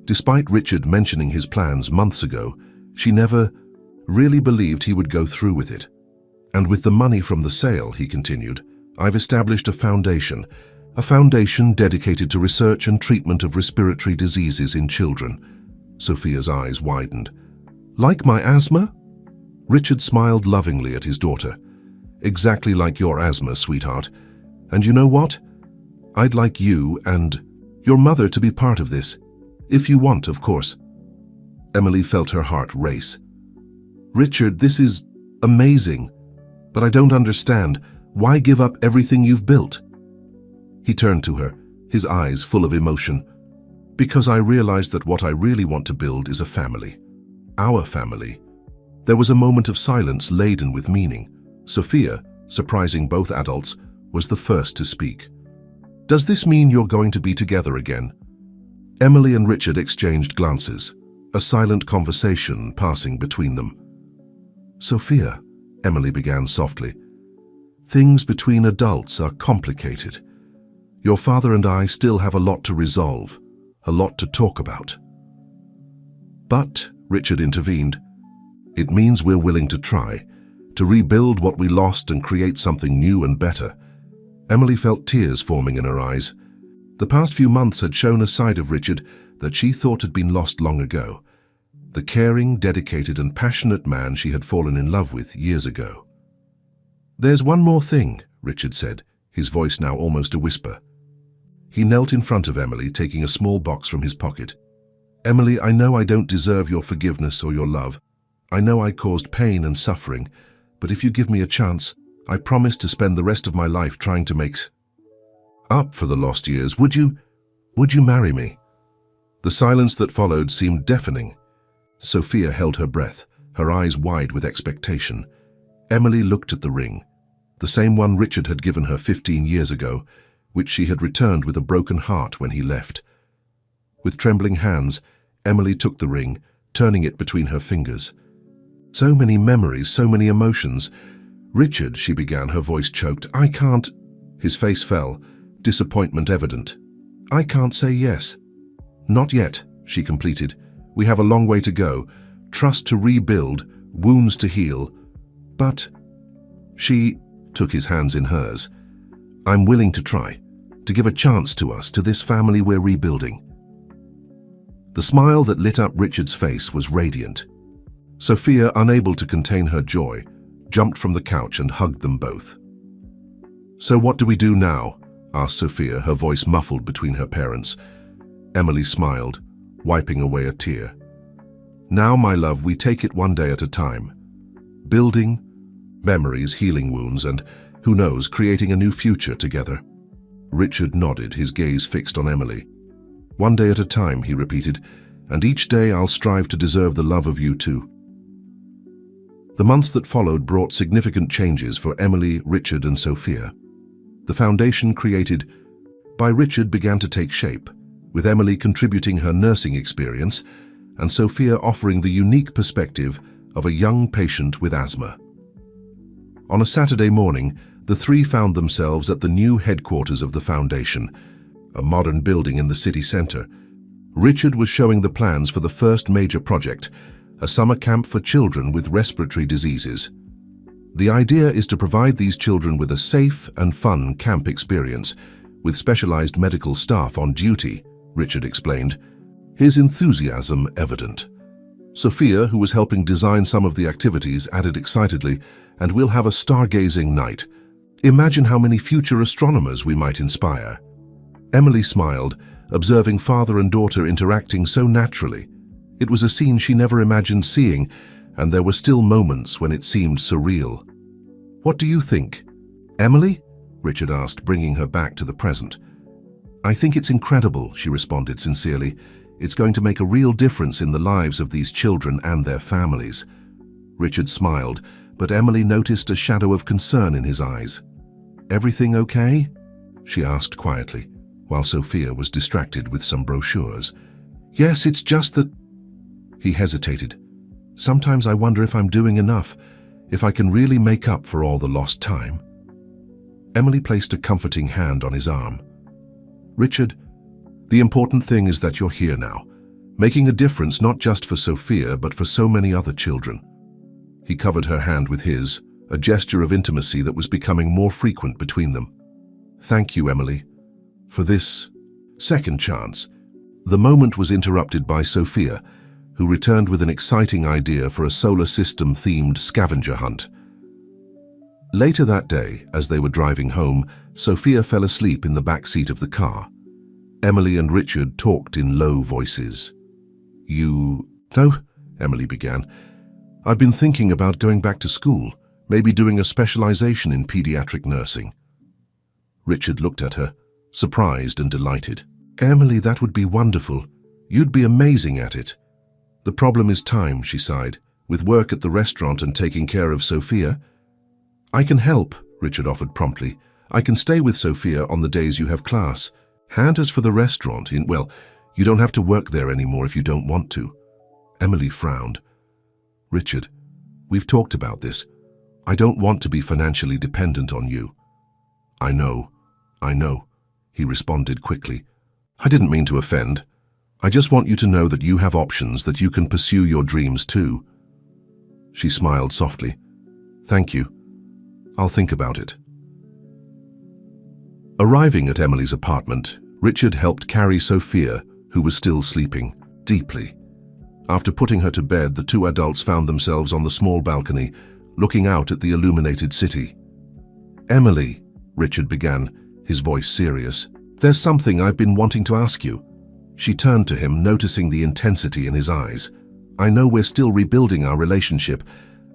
Speaker 1: Despite Richard mentioning his plans months ago, she never really believed he would go through with it. And with the money from the sale, he continued, I've established a foundation dedicated to research and treatment of respiratory diseases in children. Sophia's eyes widened. Like my asthma? Richard smiled lovingly at his daughter. Exactly like your asthma, sweetheart. And you know what? I'd like you and your mother to be part of this. If you want, of course. Emily felt her heart race. Richard, this is amazing, but I don't understand. Why give up everything you've built? He turned to her, his eyes full of emotion. Because I realized that what I really want to build is a family. Our family. There was a moment of silence laden with meaning. Sophia, surprising both adults, was the first to speak. Does this mean you're going to be together again? Emily and Richard exchanged glances, a silent conversation passing between them. Sophia, Emily began softly, things between adults are complicated. Your father and I still have a lot to resolve, a lot to talk about. But, Richard intervened, it means we're willing to try, to rebuild what we lost and create something new and better. Emily felt tears forming in her eyes. The past few months had shown a side of Richard that she thought had been lost long ago. The caring, dedicated and passionate man she had fallen in love with years ago. There's one more thing, Richard said, his voice now almost a whisper. He knelt in front of Emily, taking a small box from his pocket. Emily, I know I don't deserve your forgiveness or your love. I know I caused pain and suffering, but if you give me a chance, I promise to spend the rest of my life trying to make up for the lost years. Would you marry me? The silence that followed seemed deafening. Sophia held her breath, her eyes wide with expectation. Emily looked at the ring, the same one Richard had given her 15 years ago, which she had returned with a broken heart when he left. With trembling hands, Emily took the ring, turning it between her fingers. So many memories, so many emotions. Richard, she began, her voice choked. I can't. His face fell, disappointment evident. I can't say yes. Not yet, she completed. We have a long way to go. Trust to rebuild, wounds to heal. But, she took his hands in hers. I'm willing to try, to give a chance to us, to this family we're rebuilding. The smile that lit up Richard's face was radiant. Sophia, unable to contain her joy, jumped from the couch and hugged them both. So what do we do now? Asked Sophia, her voice muffled between her parents. Emily smiled, wiping away a tear. Now, my love, we take it one day at a time. Building, memories, healing wounds, and, who knows, creating a new future together. Richard nodded, his gaze fixed on Emily. One day at a time, he repeated, and each day I'll strive to deserve the love of you too. The months that followed brought significant changes for Emily, Richard, and Sophia. The foundation created by Richard began to take shape, with Emily contributing her nursing experience and Sophia offering the unique perspective of a young patient with asthma. On a Saturday morning, the three found themselves at the new headquarters of the foundation, a modern building in the city center. Richard was showing the plans for the first major project, a summer camp for children with respiratory diseases. The idea is to provide these children with a safe and fun camp experience, with specialized medical staff on duty, Richard explained, his enthusiasm evident. Sophia, who was helping design some of the activities, added excitedly, and we'll have a stargazing night. Imagine how many future astronomers we might inspire. Emily smiled, observing father and daughter interacting so naturally. It was a scene she never imagined seeing, and there were still moments when it seemed surreal. What do you think? Emily? Richard asked, bringing her back to the present. I think it's incredible, she responded sincerely. It's going to make a real difference in the lives of these children and their families. Richard smiled, but Emily noticed a shadow of concern in his eyes. Everything okay? She asked quietly, while Sophia was distracted with some brochures. Yes, it's just that... He hesitated. Sometimes I wonder if I'm doing enough, if I can really make up for all the lost time. Emily placed a comforting hand on his arm. Richard, the important thing is that you're here now, making a difference not just for Sophia, but for so many other children. He covered her hand with his, a gesture of intimacy that was becoming more frequent between them. "Thank you, Emily, for this second chance." The moment was interrupted by Sophia, who returned with an exciting idea for a solar system-themed scavenger hunt. Later that day, as they were driving home, Sophia fell asleep in the back seat of the car. Emily and Richard talked in low voices. "No," Emily began. "I've been thinking about going back to school, maybe doing a specialization in pediatric nursing." Richard looked at her, surprised and delighted. "Emily, that would be wonderful. You'd be amazing at it." "The problem is time," she sighed, "with work at the restaurant and taking care of Sophia." "I can help," Richard offered promptly. "I can stay with Sophia on the days you have class. And as for the restaurant, well, you don't have to work there anymore if you don't want to." Emily frowned. "Richard, we've talked about this. I don't want to be financially dependent on you." I know," he responded quickly. "I didn't mean to offend. I just want you to know that you have options, that you can pursue your dreams too." She smiled softly. "Thank you. I'll think about it." Arriving at Emily's apartment, Richard helped carry Sophia, who was still sleeping, deeply. After putting her to bed, the two adults found themselves on the small balcony, looking out at the illuminated city. "Emily," Richard began, his voice serious, "there's something I've been wanting to ask you." She turned to him, noticing the intensity in his eyes. "I know we're still rebuilding our relationship,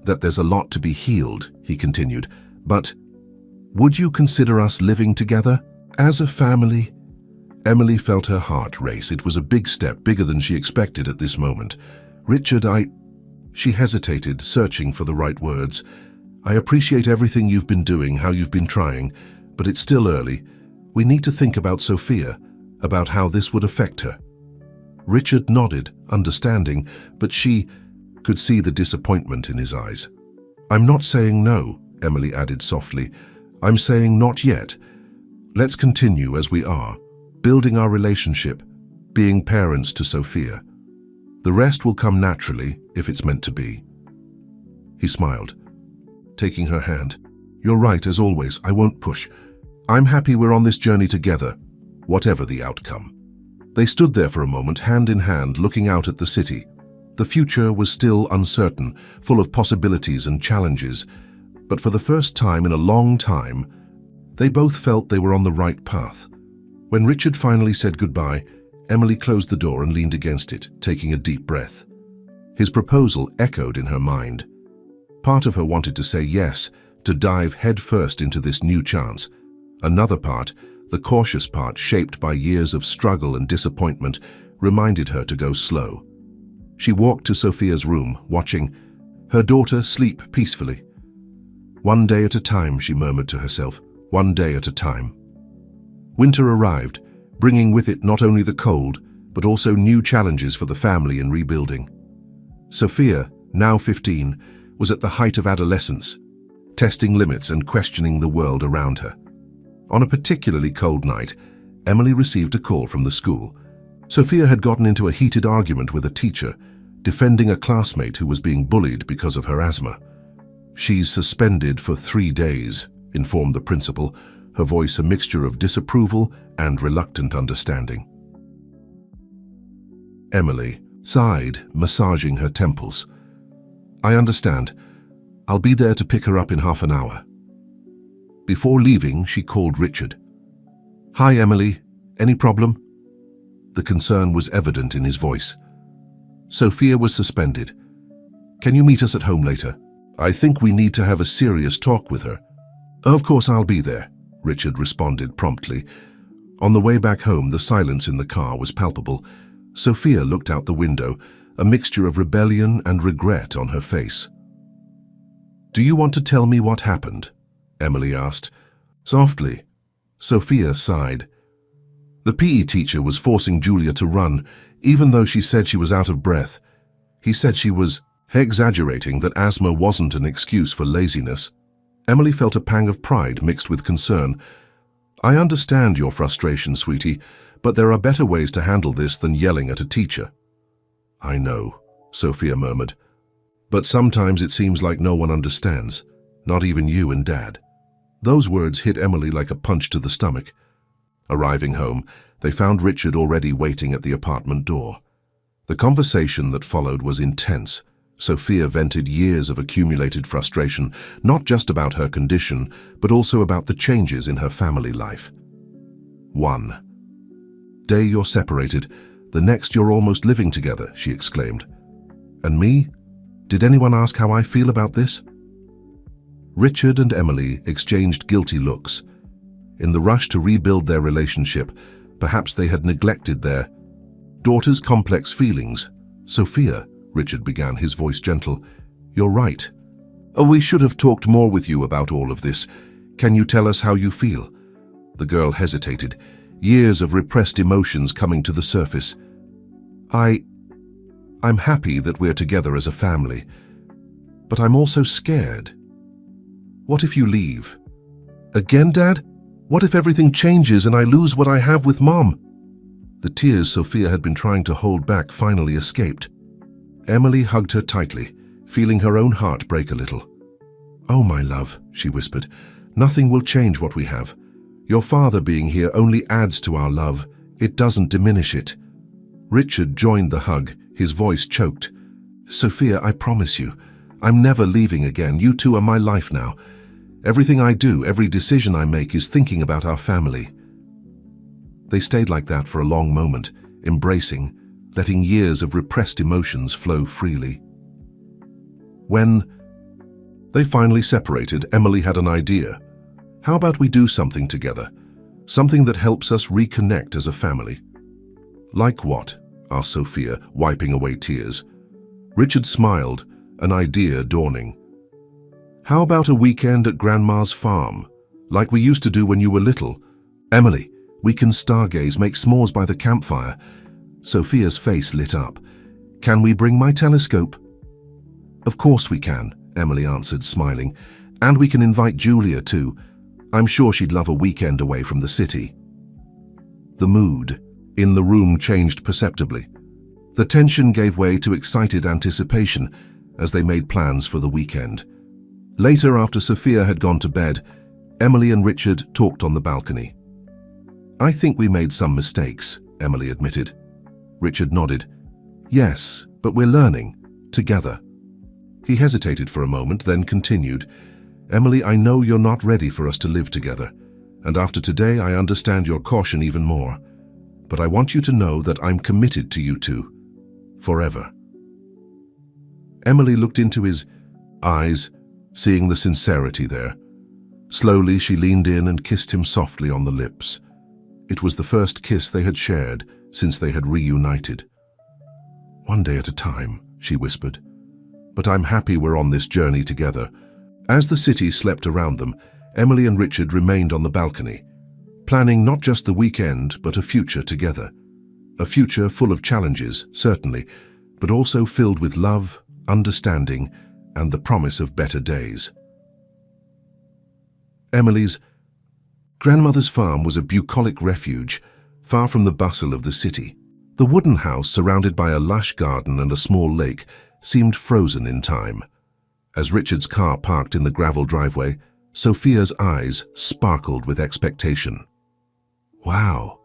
Speaker 1: that there's a lot to be healed," he continued, "but would you consider us living together as a family?" Emily felt her heart race. It was a big step, bigger than she expected at this moment. "Richard, She hesitated, searching for the right words. "I appreciate everything you've been doing, how you've been trying, but it's still early. We need to think about Sophia, about how this would affect her." Richard nodded, understanding, but she could see the disappointment in his eyes. "I'm not saying no," Emily added softly. "I'm saying not yet. Let's continue as we are, building our relationship, being parents to Sophia. The rest will come naturally if it's meant to be." He smiled, taking her hand. "You're right, as always. I won't push. I'm happy we're on this journey together, whatever the outcome." They stood there for a moment, hand in hand, looking out at the city. The future was still uncertain, full of possibilities and challenges, but for the first time in a long time, they both felt they were on the right path. When Richard finally said goodbye, Emily closed the door and leaned against it, taking a deep breath. His proposal echoed in her mind. Part of her wanted to say yes, to dive headfirst into this new chance. Another part, the cautious part shaped by years of struggle and disappointment, reminded her to go slow. She walked to Sophia's room, watching her daughter sleep peacefully. "One day at a time," she murmured to herself, "one day at a time." Winter arrived, bringing with it not only the cold, but also new challenges for the family in rebuilding. Sophia, now 15, was at the height of adolescence, testing limits and questioning the world around her. On a particularly cold night, Emily received a call from the school. Sophia had gotten into a heated argument with a teacher, defending a classmate who was being bullied because of her asthma. "She's suspended for 3 days, informed the principal, her voice a mixture of disapproval and reluctant understanding. Emily sighed, massaging her temples. "I understand. I'll be there to pick her up in half an hour." Before leaving, she called Richard. "Hi, Emily. Any problem?" The concern was evident in his voice. "Sophia was suspended. Can you meet us at home later? I think we need to have a serious talk with her." "Of course I'll be there," Richard responded promptly. On the way back home, the silence in the car was palpable. Sophia looked out the window, a mixture of rebellion and regret on her face. "Do you want to tell me what happened?" Emily asked. Softly, Sophia sighed. "The PE teacher was forcing Julia to run, even though she said she was out of breath. He said she was exaggerating, that asthma wasn't an excuse for laziness." Emily felt a pang of pride mixed with concern. "I understand your frustration, sweetie, but there are better ways to handle this than yelling at a teacher." "I know," Sophia murmured. "But sometimes it seems like no one understands. Not even you and Dad." Those words hit Emily like a punch to the stomach. Arriving home, they found Richard already waiting at the apartment door. The conversation that followed was intense. Sophia vented years of accumulated frustration, not just about her condition, but also about the changes in her family life. 1 day you're separated, the next you're almost living together, she exclaimed. And me? Did anyone ask how I feel about this? Richard and Emily exchanged guilty looks. In the rush to rebuild their relationship, perhaps they had neglected their daughter's complex feelings. "Sophia," Richard began, his voice gentle, "you're right. Oh, we should have talked more with you about all of this. Can you tell us how you feel?" The girl hesitated, years of repressed emotions coming to the surface. I'm happy that we're together as a family, but I'm also scared. What if you leave? Again, Dad? What if everything changes and I lose what I have with Mom? The tears Sophia had been trying to hold back finally escaped. Emily hugged her tightly, feeling her own heart break a little. "Oh, my love," she whispered, "nothing will change what we have. Your father being here only adds to our love. It doesn't diminish it." Richard joined the hug, his voice choked. "Sophia, I promise you, I'm never leaving again. You two are my life now. Everything I do, every decision I make is thinking about our family." They stayed like that for a long moment, embracing, letting years of repressed emotions flow freely. When they finally separated, Emily had an idea. "How about we do something together? Something that helps us reconnect as a family." "Like what?" asked Sophia, wiping away tears. Richard smiled, an idea dawning. "How about a weekend at Grandma's farm, like we used to do when you were little? Emily, we can stargaze, make s'mores by the campfire." Sophia's face lit up. "Can we bring my telescope?" "Of course we can," Emily answered, smiling. "And we can invite Julia too. I'm sure she'd love a weekend away from the city." The mood in the room changed perceptibly. The tension gave way to excited anticipation as they made plans for the weekend. Later, after Sophia had gone to bed, Emily and Richard talked on the balcony. "I think we made some mistakes," Emily admitted. Richard nodded. "Yes, but we're learning, together." He hesitated for a moment, then continued, "Emily, I know you're not ready for us to live together, and after today I understand your caution even more. But I want you to know that I'm committed to you two, forever." Emily looked into his eyes, seeing the sincerity there. Slowly she leaned in and kissed him softly on the lips. It was the first kiss they had shared since they had reunited. "One day at a time," she whispered. "But I'm happy we're on this journey together." As the city slept around them, Emily and Richard remained on the balcony, planning not just the weekend, but a future together. A future full of challenges, certainly, but also filled with love, understanding, and the promise of better days. Emily's grandmother's farm was a bucolic refuge, far from the bustle of the city. The wooden house, surrounded by a lush garden and a small lake, seemed frozen in time. As Richard's car parked in the gravel driveway, Sophia's eyes sparkled with expectation. "Wow,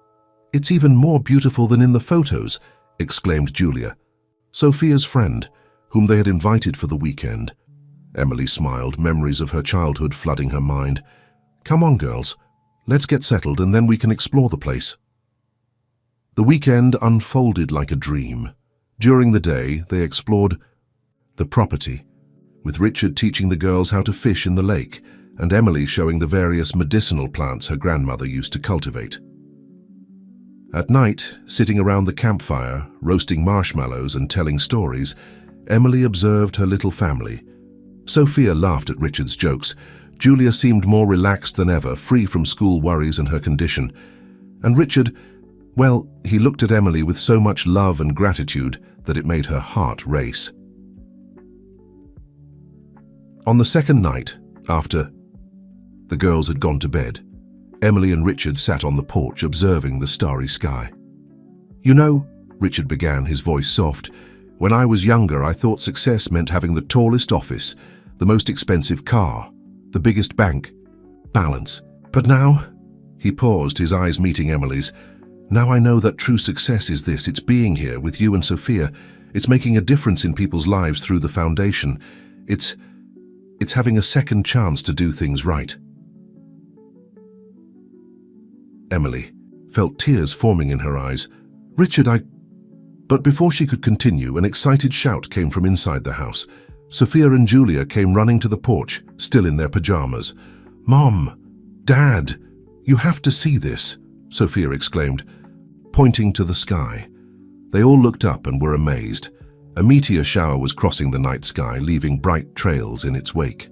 Speaker 1: it's even more beautiful than in the photos," exclaimed Julia, Sophia's friend, whom they had invited for the weekend. Emily smiled, memories of her childhood flooding her mind. "Come on, girls. Let's get settled and then we can explore the place." The weekend unfolded like a dream. During the day, they explored the property, with Richard teaching the girls how to fish in the lake and Emily showing the various medicinal plants her grandmother used to cultivate. At night, sitting around the campfire, roasting marshmallows and telling stories, Emily observed her little family. Sophia laughed at Richard's jokes. Julia seemed more relaxed than ever, free from school worries and her condition. And Richard, well, he looked at Emily with so much love and gratitude that it made her heart race. On the second night, after the girls had gone to bed, Emily and Richard sat on the porch observing the starry sky. "You know," Richard began, his voice soft, "when I was younger I thought success meant having the tallest office, the most expensive car, the biggest bank. Balance. But now, he paused, his eyes meeting Emily's. Now I know that true success is this. It's being here with you and Sophia. It's making a difference in people's lives through the foundation. It's having a second chance to do things right. Emily felt tears forming in her eyes. Richard, But before she could continue, an excited shout came from inside the house. Sophia and Julia came running to the porch, still in their pajamas. Mom! Dad! You have to see this, Sophia exclaimed, pointing to the sky. They all looked up and were amazed. A meteor shower was crossing the night sky, leaving bright trails in its wake.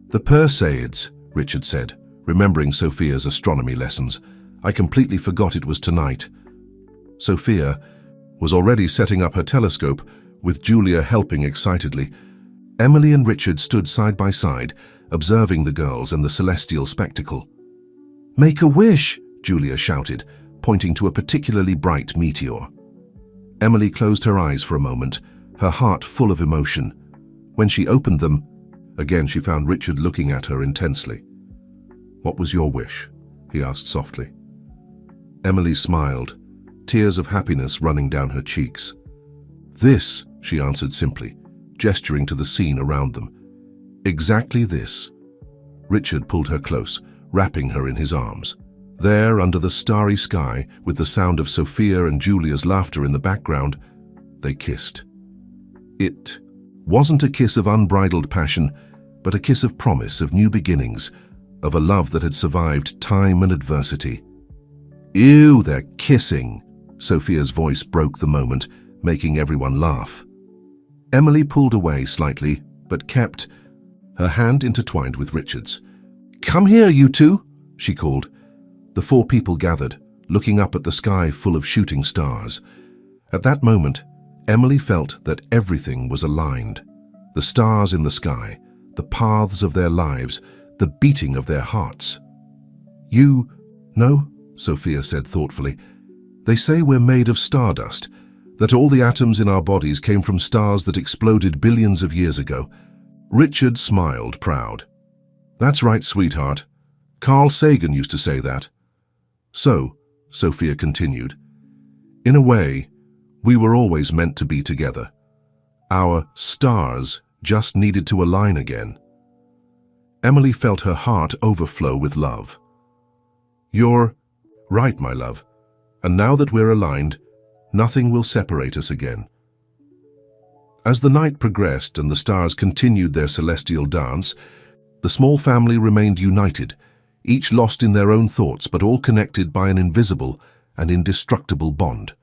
Speaker 1: The Perseids, Richard said, remembering Sophia's astronomy lessons. I completely forgot it was tonight. Sophia was already setting up her telescope, with Julia helping excitedly. Emily and Richard stood side by side, observing the girls and the celestial spectacle. Make a wish, Julia shouted, pointing to a particularly bright meteor. Emily closed her eyes for a moment, her heart full of emotion. When she opened them, again she found Richard looking at her intensely. What was your wish? He asked softly. Emily smiled, tears of happiness running down her cheeks. This, she answered simply, gesturing to the scene around them. Exactly this. Richard pulled her close, wrapping her in his arms. There, under the starry sky, with the sound of Sophia and Julia's laughter in the background, they kissed. It wasn't a kiss of unbridled passion, but a kiss of promise, of new beginnings, of a love that had survived time and adversity. Ew, they're kissing! Sophia's voice broke the moment, making everyone laugh. Emily pulled away slightly, but kept her hand intertwined with Richard's. Come here, you two, she called. The four people gathered, looking up at the sky full of shooting stars. At that moment, Emily felt that everything was aligned. The stars in the sky, the paths of their lives, the beating of their hearts. You know, Sophia said thoughtfully, they say we're made of stardust, that all the atoms in our bodies came from stars that exploded billions of years ago. Richard smiled, proud. That's right, sweetheart. Carl Sagan used to say that. So, Sophia continued, in a way, we were always meant to be together. Our stars just needed to align again. Emily felt her heart overflow with love. You're right, my love. And now that we're aligned, nothing will separate us again. As the night progressed and the stars continued their celestial dance, the small family remained united, each lost in their own thoughts but all connected by an invisible and indestructible bond.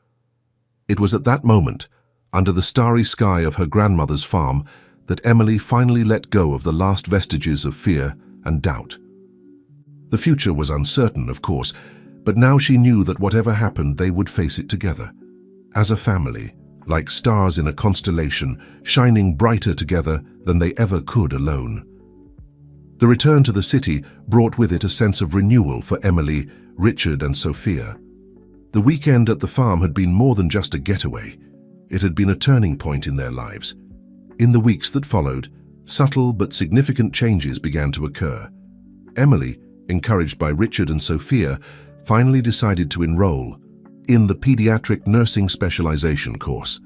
Speaker 1: It was at that moment, under the starry sky of her grandmother's farm, that Emily finally let go of the last vestiges of fear and doubt. The future was uncertain, of course, but now she knew that whatever happened, they would face it together. As a family, like stars in a constellation, shining brighter together than they ever could alone. The return to the city brought with it a sense of renewal for Emily, Richard, and Sophia. The weekend at the farm had been more than just a getaway. It had been a turning point in their lives. In the weeks that followed, subtle but significant changes began to occur. Emily, encouraged by Richard and Sophia, finally decided to enroll in the pediatric nursing specialization course.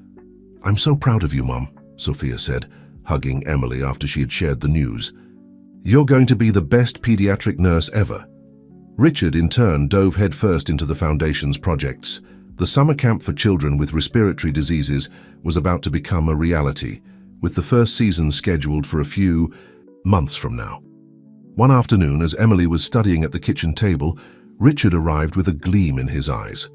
Speaker 1: I'm so proud of you, Mom, Sophia said, hugging Emily after she had shared the news. You're going to be the best pediatric nurse ever. Richard, in turn, dove headfirst into the Foundation's projects. The summer camp for children with respiratory diseases was about to become a reality, with the first season scheduled for a few months from now. One afternoon, as Emily was studying at the kitchen table, Richard arrived with a gleam in his eyes.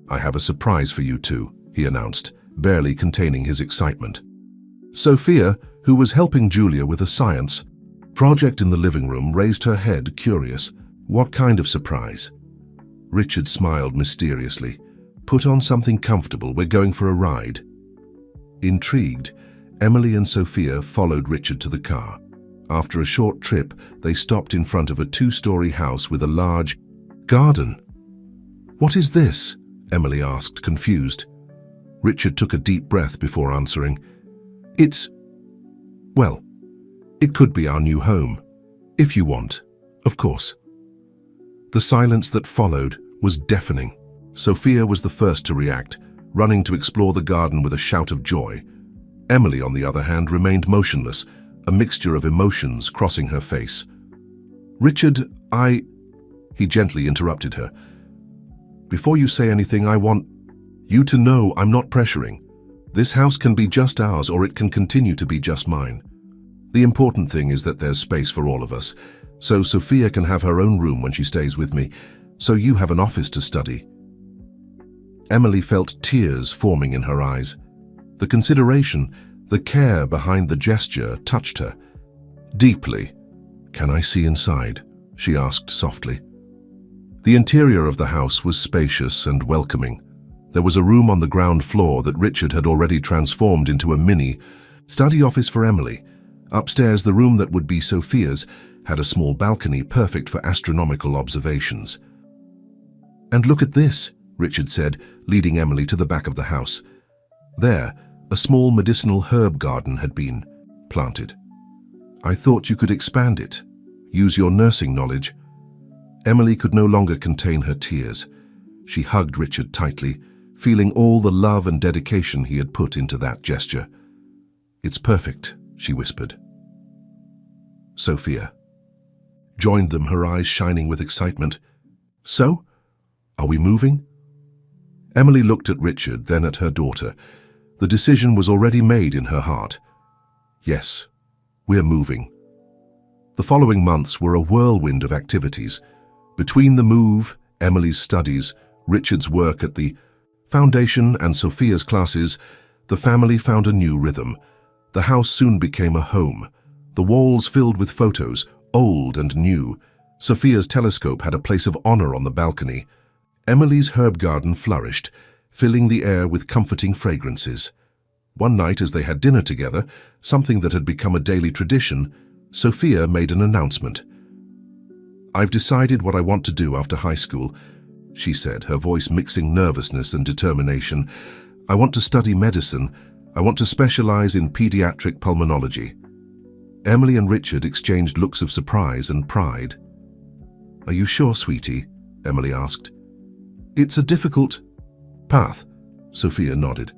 Speaker 1: I have a surprise for you two, he announced, barely containing his excitement. Sophia, who was helping Julia with a science project in the living room, raised her head, curious. What kind of surprise? Richard smiled mysteriously. Put on something comfortable, we're going for a ride. Intrigued, Emily and Sophia followed Richard to the car. After a short trip, they stopped in front of a two-story house with a large garden. What is this? Emily asked, confused. Richard took a deep breath before answering. Well, it could be our new home. If you want, of course. The silence that followed was deafening. Sophia was the first to react, running to explore the garden with a shout of joy. Emily, on the other hand, remained motionless, a mixture of emotions crossing her face. "Richard, He gently interrupted her. "Before you say anything, I want you to know I'm not pressuring. This house can be just ours, or it can continue to be just mine. The important thing is that there's space for all of us, so Sophia can have her own room when she stays with me, so you have an office to study." Emily felt tears forming in her eyes. The consideration, the care behind the gesture touched her deeply. "Can I see inside?" she asked softly. The interior of the house was spacious and welcoming. There was a room on the ground floor that Richard had already transformed into a mini study office for Emily. Upstairs, the room that would be Sophia's had a small balcony perfect for astronomical observations. "And look at this," Richard said, leading Emily to the back of the house. There, a small medicinal herb garden had been planted. "I thought you could expand it. Use your nursing knowledge." Emily could no longer contain her tears. She hugged Richard tightly, feeling all the love and dedication he had put into that gesture. "It's perfect," she whispered. Sophia joined them, her eyes shining with excitement. "So? Are we moving?" Emily looked at Richard, then at her daughter. The decision was already made in her heart. "Yes, we're moving." The following months were a whirlwind of activities. Between the move, Emily's studies, Richard's work at the foundation, and Sophia's classes, the family found a new rhythm. The house soon became a home. The walls filled with photos, old and new. Sophia's telescope had a place of honor on the balcony. Emily's herb garden flourished, filling the air with comforting fragrances. One night, as they had dinner together, something that had become a daily tradition, Sophia made an announcement. "I've decided what I want to do after high school," she said, her voice mixing nervousness and determination. "I want to study medicine. I want to specialize in pediatric pulmonology." Emily and Richard exchanged looks of surprise and pride. "Are you sure, sweetie?" Emily asked. "It's a difficult path," Sophia nodded.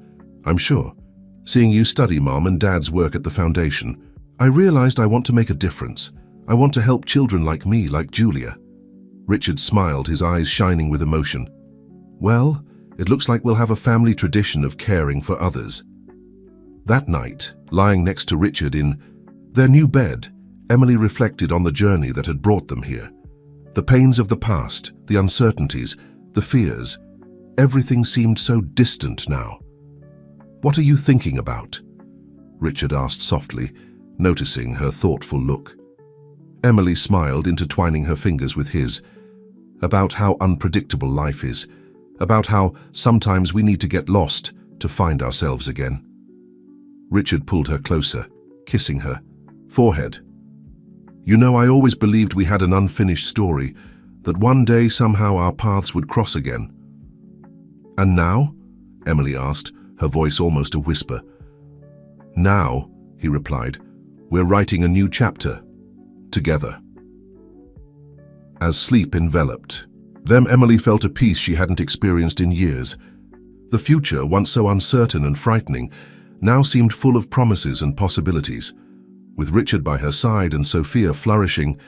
Speaker 1: "I'm sure. Seeing you study Mom and Dad's work at the foundation, I realized I want to make a difference. I want to help children like me, like Julia." Richard smiled, his eyes shining with emotion. "Well, it looks like we'll have a family tradition of caring for others." That night, lying next to Richard in their new bed, Emily reflected on the journey that had brought them here. The pains of the past, the uncertainties, the fears, everything seemed so distant now. "What are you thinking about?" Richard asked softly, noticing her thoughtful look. Emily smiled, intertwining her fingers with his. "About how unpredictable life is, about how sometimes we need to get lost to find ourselves again." Richard pulled her closer, kissing her forehead. "You know, I always believed we had an unfinished story, that one day somehow our paths would cross again." "And now?" Emily asked, her voice almost a whisper. "Now," he replied, "we're writing a new chapter. Together." As sleep enveloped them, Emily felt a peace she hadn't experienced in years. The future, once so uncertain and frightening, now seemed full of promises and possibilities. With Richard by her side and Sophia flourishing,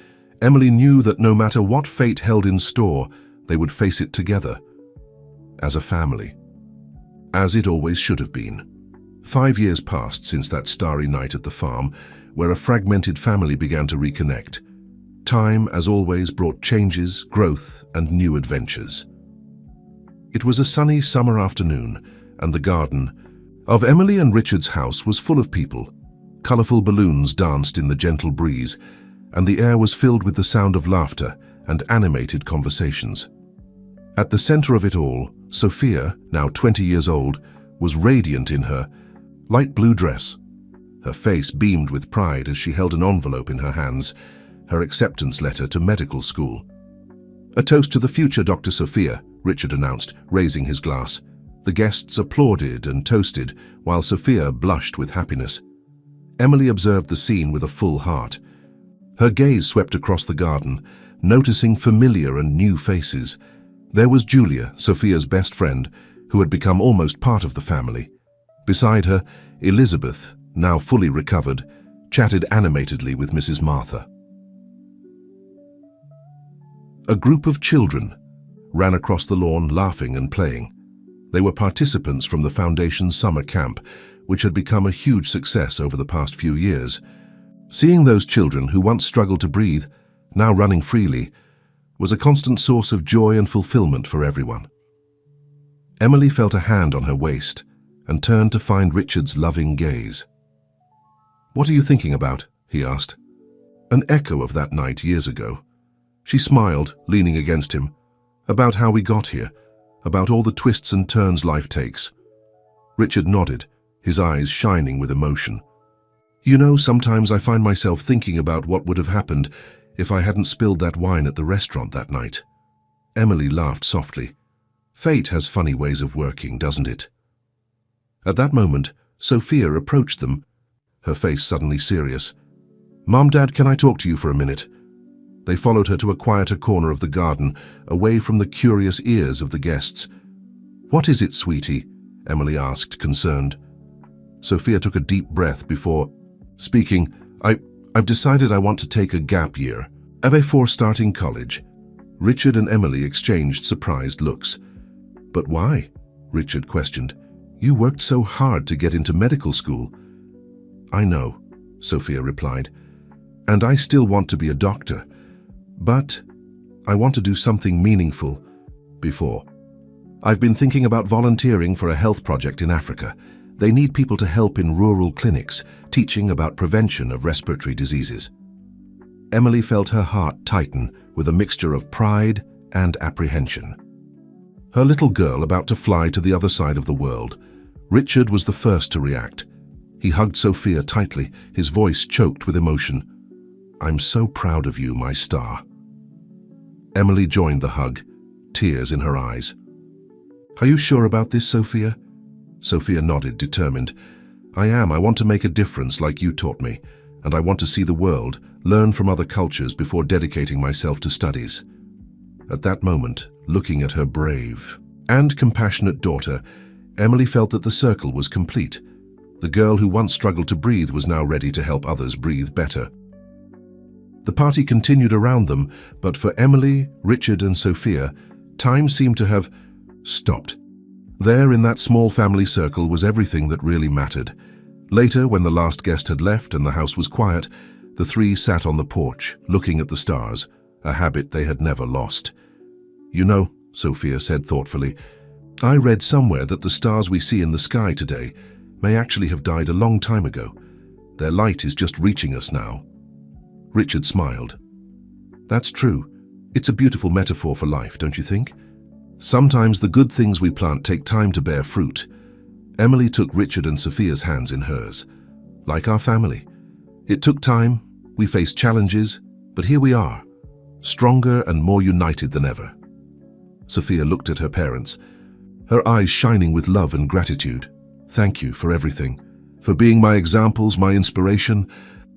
Speaker 1: Emily knew that no matter what fate held in store, they would face it together. As a family. As it always should have been. 5 years passed since that starry night at the farm, where a fragmented family began to reconnect. Time, as always, brought changes, growth, and new adventures. It was a sunny summer afternoon, and the garden of Emily and Richard's house was full of people. Colorful balloons danced in the gentle breeze, and the air was filled with the sound of laughter and animated conversations. At the center of it all, Sophia, now 20 years old, was radiant in her light blue dress. Her face beamed with pride as she held an envelope in her hands, her acceptance letter to medical school. "A toast to the future, Dr. Sophia," Richard announced, raising his glass. The guests applauded and toasted, while Sophia blushed with happiness. Emily observed the scene with a full heart. Her gaze swept across the garden, noticing familiar and new faces. There was Julia, Sophia's best friend, who had become almost part of the family. Beside her, Elizabeth, now fully recovered, chatted animatedly with Mrs. Martha. A group of children ran across the lawn laughing and playing. They were participants from the Foundation's summer camp, which had become a huge success over the past few years. Seeing those children who once struggled to breathe, now running freely, was a constant source of joy and fulfillment for everyone. Emily felt a hand on her waist and turned to find Richard's loving gaze. "What are you thinking about?" he asked. An echo of that night years ago. She smiled, leaning against him. "About how we got here, about all the twists and turns life takes." Richard nodded, his eyes shining with emotion. "You know, sometimes I find myself thinking about what would have happened if I hadn't spilled that wine at the restaurant that night." Emily laughed softly. Fate has funny ways of working, doesn't it? At that moment, Sophia approached them, her face suddenly serious. "Mom, Dad, can I talk to you for a minute?" They followed her to a quieter corner of the garden, away from the curious ears of the guests. "What is it, sweetie?" Emily asked, concerned. Sophia took a deep breath before speaking. I've decided I want to take a gap year, before starting college." Richard and Emily exchanged surprised looks. "But why?" Richard questioned. "You worked so hard to get into medical school." "I know," Sophia replied, "and I still want to be a doctor. But I want to do something meaningful before. I've been thinking about volunteering for a health project in Africa. They need people to help in rural clinics, teaching about prevention of respiratory diseases." Emily felt her heart tighten with a mixture of pride and apprehension. Her little girl about to fly to the other side of the world. Richard was the first to react. He hugged Sophia tightly, his voice choked with emotion. "I'm so proud of you, my star." Emily joined the hug, tears in her eyes. "Are you sure about this, Sophia?" Sophia nodded, determined. "I am. I want to make a difference like you taught me, and I want to see the world, learn from other cultures before dedicating myself to studies." At that moment, looking at her brave and compassionate daughter, Emily felt that the circle was complete. The girl who once struggled to breathe was now ready to help others breathe better. The party continued around them, but for Emily, Richard and Sophia, time seemed to have stopped. There in that small family circle was everything that really mattered. Later, when the last guest had left and the house was quiet, the three sat on the porch, looking at the stars, a habit they had never lost. "You know," Sophia said thoughtfully, "I read somewhere that the stars we see in the sky today may actually have died a long time ago. Their light is just reaching us now." Richard smiled. "That's true. It's a beautiful metaphor for life, don't you think? Sometimes the good things we plant take time to bear fruit." Emily took Richard and Sophia's hands in hers. "Like our family. It took time, we faced challenges, but here we are, stronger and more united than ever." Sophia looked at her parents, her eyes shining with love and gratitude. "Thank you for everything, for being my examples, my inspiration."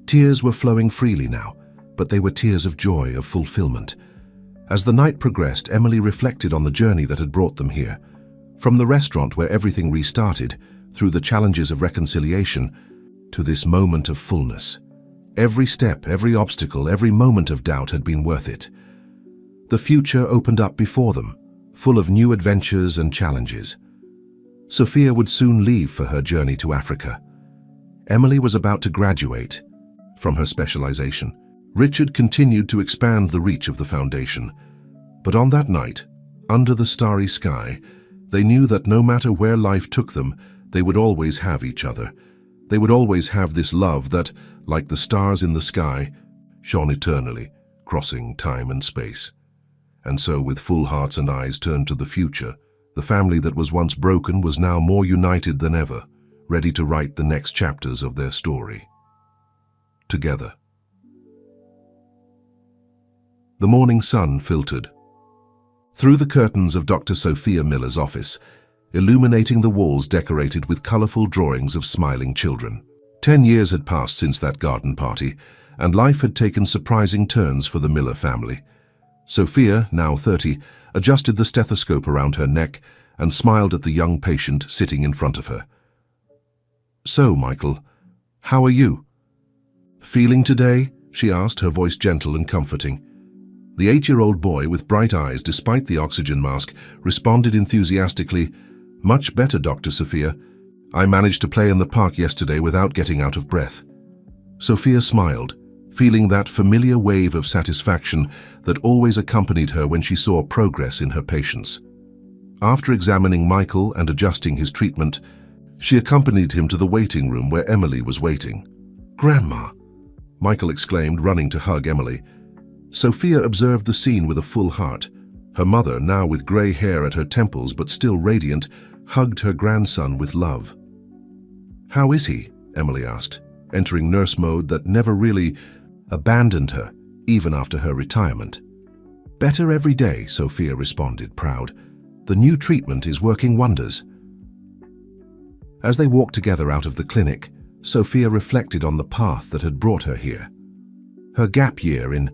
Speaker 1: Tears were flowing freely now, but they were tears of joy, of fulfillment. As the night progressed, Emily reflected on the journey that had brought them here. From the restaurant where everything restarted, through the challenges of reconciliation, to this moment of fullness. Every step, every obstacle, every moment of doubt had been worth it. The future opened up before them, full of new adventures and challenges. Sophia would soon leave for her journey to Africa. Emily was about to graduate from her specialization. Richard continued to expand the reach of the foundation. But on that night, under the starry sky, they knew that no matter where life took them, they would always have each other. They would always have this love that, like the stars in the sky, shone eternally, crossing time and space. And so, with full hearts and eyes turned to the future, the family that was once broken was now more united than ever, ready to write the next chapters of their story. Together. The morning sun filtered through the curtains of Dr. Sophia Miller's office, illuminating the walls decorated with colorful drawings of smiling children. 10 years had passed since that garden party, and life had taken surprising turns for the Miller family. Sophia, now 30, adjusted the stethoscope around her neck and smiled at the young patient sitting in front of her. "So, Michael, how are you?" "Feeling today?" she asked, her voice gentle and comforting. The 8-year-old boy, with bright eyes despite the oxygen mask, responded enthusiastically, "Much better, Dr. Sophia. I managed to play in the park yesterday without getting out of breath." Sophia smiled, feeling that familiar wave of satisfaction that always accompanied her when she saw progress in her patients. After examining Michael and adjusting his treatment, she accompanied him to the waiting room where Emily was waiting. "Grandma!" Michael exclaimed, running to hug Emily. Sophia observed the scene with a full heart. Her mother, now with grey hair at her temples but still radiant, hugged her grandson with love. "How is he?" Emily asked, entering nurse mode that never really abandoned her, even after her retirement. "Better every day," Sophia responded, proud. "The new treatment is working wonders." As they walked together out of the clinic, Sophia reflected on the path that had brought her here. Her gap year in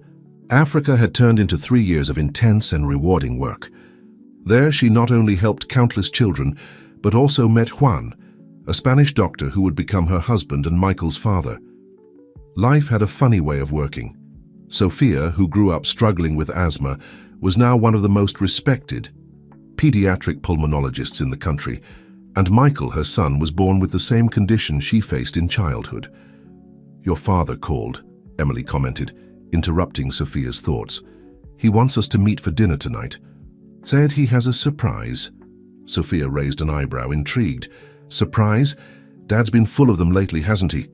Speaker 1: Africa had turned into 3 years of intense and rewarding work. There she not only helped countless children, but also met Juan, a Spanish doctor who would become her husband and Michael's father. Life had a funny way of working. Sophia, who grew up struggling with asthma, was now one of the most respected pediatric pulmonologists in the country, and Michael, her son, was born with the same condition she faced in childhood. "Your father called," Emily commented, interrupting Sophia's thoughts. "He wants us to meet for dinner tonight. Said he has a surprise." Sophia raised an eyebrow, intrigued. "Surprise? Dad's been full of them lately, hasn't he?"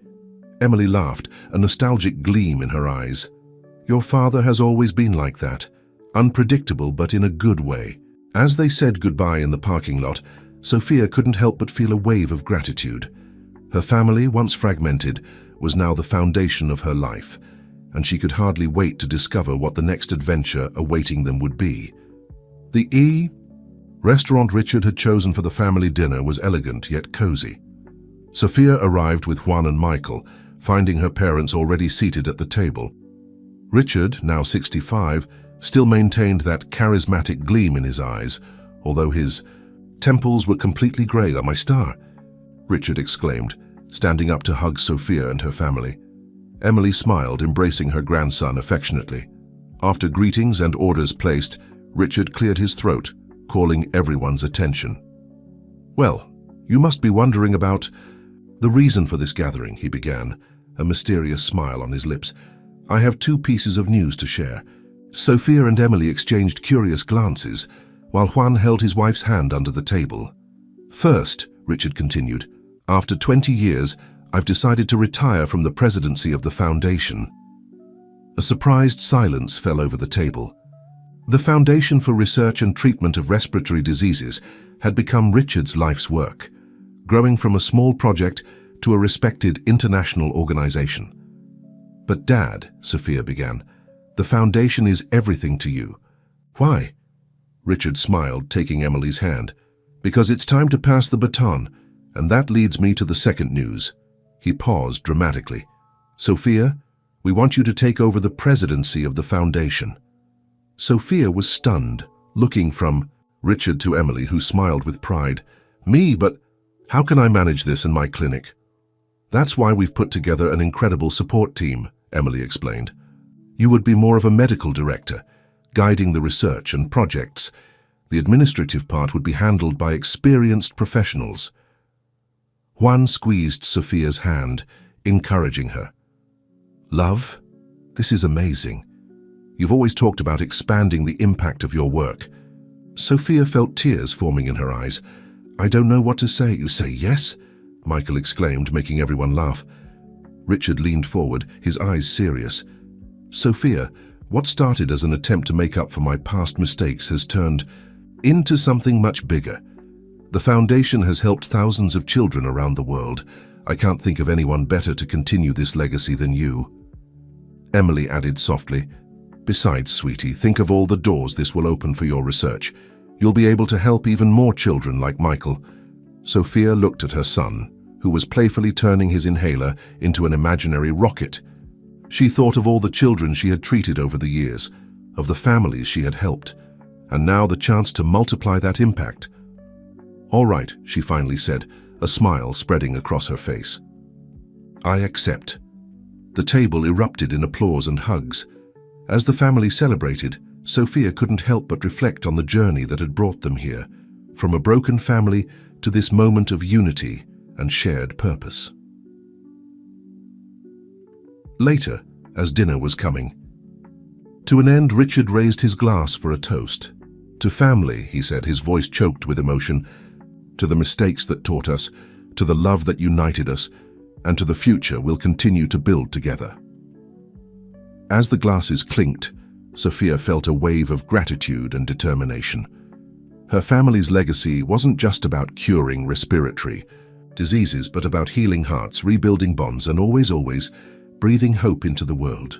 Speaker 1: Emily laughed, a nostalgic gleam in her eyes. "Your father has always been like that, unpredictable but in a good way." As they said goodbye in the parking lot, Sophia couldn't help but feel a wave of gratitude. Her family, once fragmented, was now the foundation of her life, and she could hardly wait to discover what the next adventure awaiting them would be. The restaurant Richard had chosen for the family dinner was elegant yet cozy. Sophia arrived with Juan and Michael, finding her parents already seated at the table. Richard, now 65, still maintained that charismatic gleam in his eyes, although his temples were completely grey. "Oh, my star!" Richard exclaimed, standing up to hug Sophia and her family. Emily smiled, embracing her grandson affectionately. After greetings and orders placed, Richard cleared his throat, calling everyone's attention. "Well, you must be wondering about the reason for this gathering," he began, a mysterious smile on his lips. "I have 2 pieces of news to share." Sophia and Emily exchanged curious glances, while Juan held his wife's hand under the table. "First," Richard continued, "after 20 years, I've decided to retire from the presidency of the foundation." A surprised silence fell over the table. The Foundation for Research and Treatment of Respiratory Diseases had become Richard's life's work, growing from a small project to a respected international organization. "But Dad," Sophia began, "the foundation is everything to you." "Why?" Richard smiled, taking Emily's hand. "Because it's time to pass the baton, and that leads me to the second news." He paused dramatically. "Sophia, we want you to take over the presidency of the foundation." Sophia was stunned, looking from Richard to Emily, who smiled with pride. "Me? But how can I manage this in my clinic?" "That's why we've put together an incredible support team," Emily explained. "You would be more of a medical director, guiding the research and projects. The administrative part would be handled by experienced professionals." Juan squeezed Sophia's hand, encouraging her. "Love, this is amazing. You've always talked about expanding the impact of your work." Sophia felt tears forming in her eyes. "I don't know what to say." "You say yes?" Michael exclaimed, making everyone laugh. Richard leaned forward, his eyes serious. "Sophia, what started as an attempt to make up for my past mistakes has turned into something much bigger. The foundation has helped thousands of children around the world. I can't think of anyone better to continue this legacy than you." Emily added softly, "Besides, sweetie, think of all the doors this will open for your research. You'll be able to help even more children like Michael." Sophia looked at her son, who was playfully turning his inhaler into an imaginary rocket. She thought of all the children she had treated over the years, of the families she had helped, and now the chance to multiply that impact. "All right," she finally said, a smile spreading across her face. "I accept." The table erupted in applause and hugs. As the family celebrated, Sophia couldn't help but reflect on the journey that had brought them here, from a broken family to this moment of unity and shared purpose. Later, as dinner was coming to an end, Richard raised his glass for a toast. "To family," he said, his voice choked with emotion, "to the mistakes that taught us, to the love that united us, and to the future we'll continue to build together." As the glasses clinked, Sophia felt a wave of gratitude and determination. Her family's legacy wasn't just about curing respiratory diseases, but about healing hearts, rebuilding bonds, and always breathing hope into the world.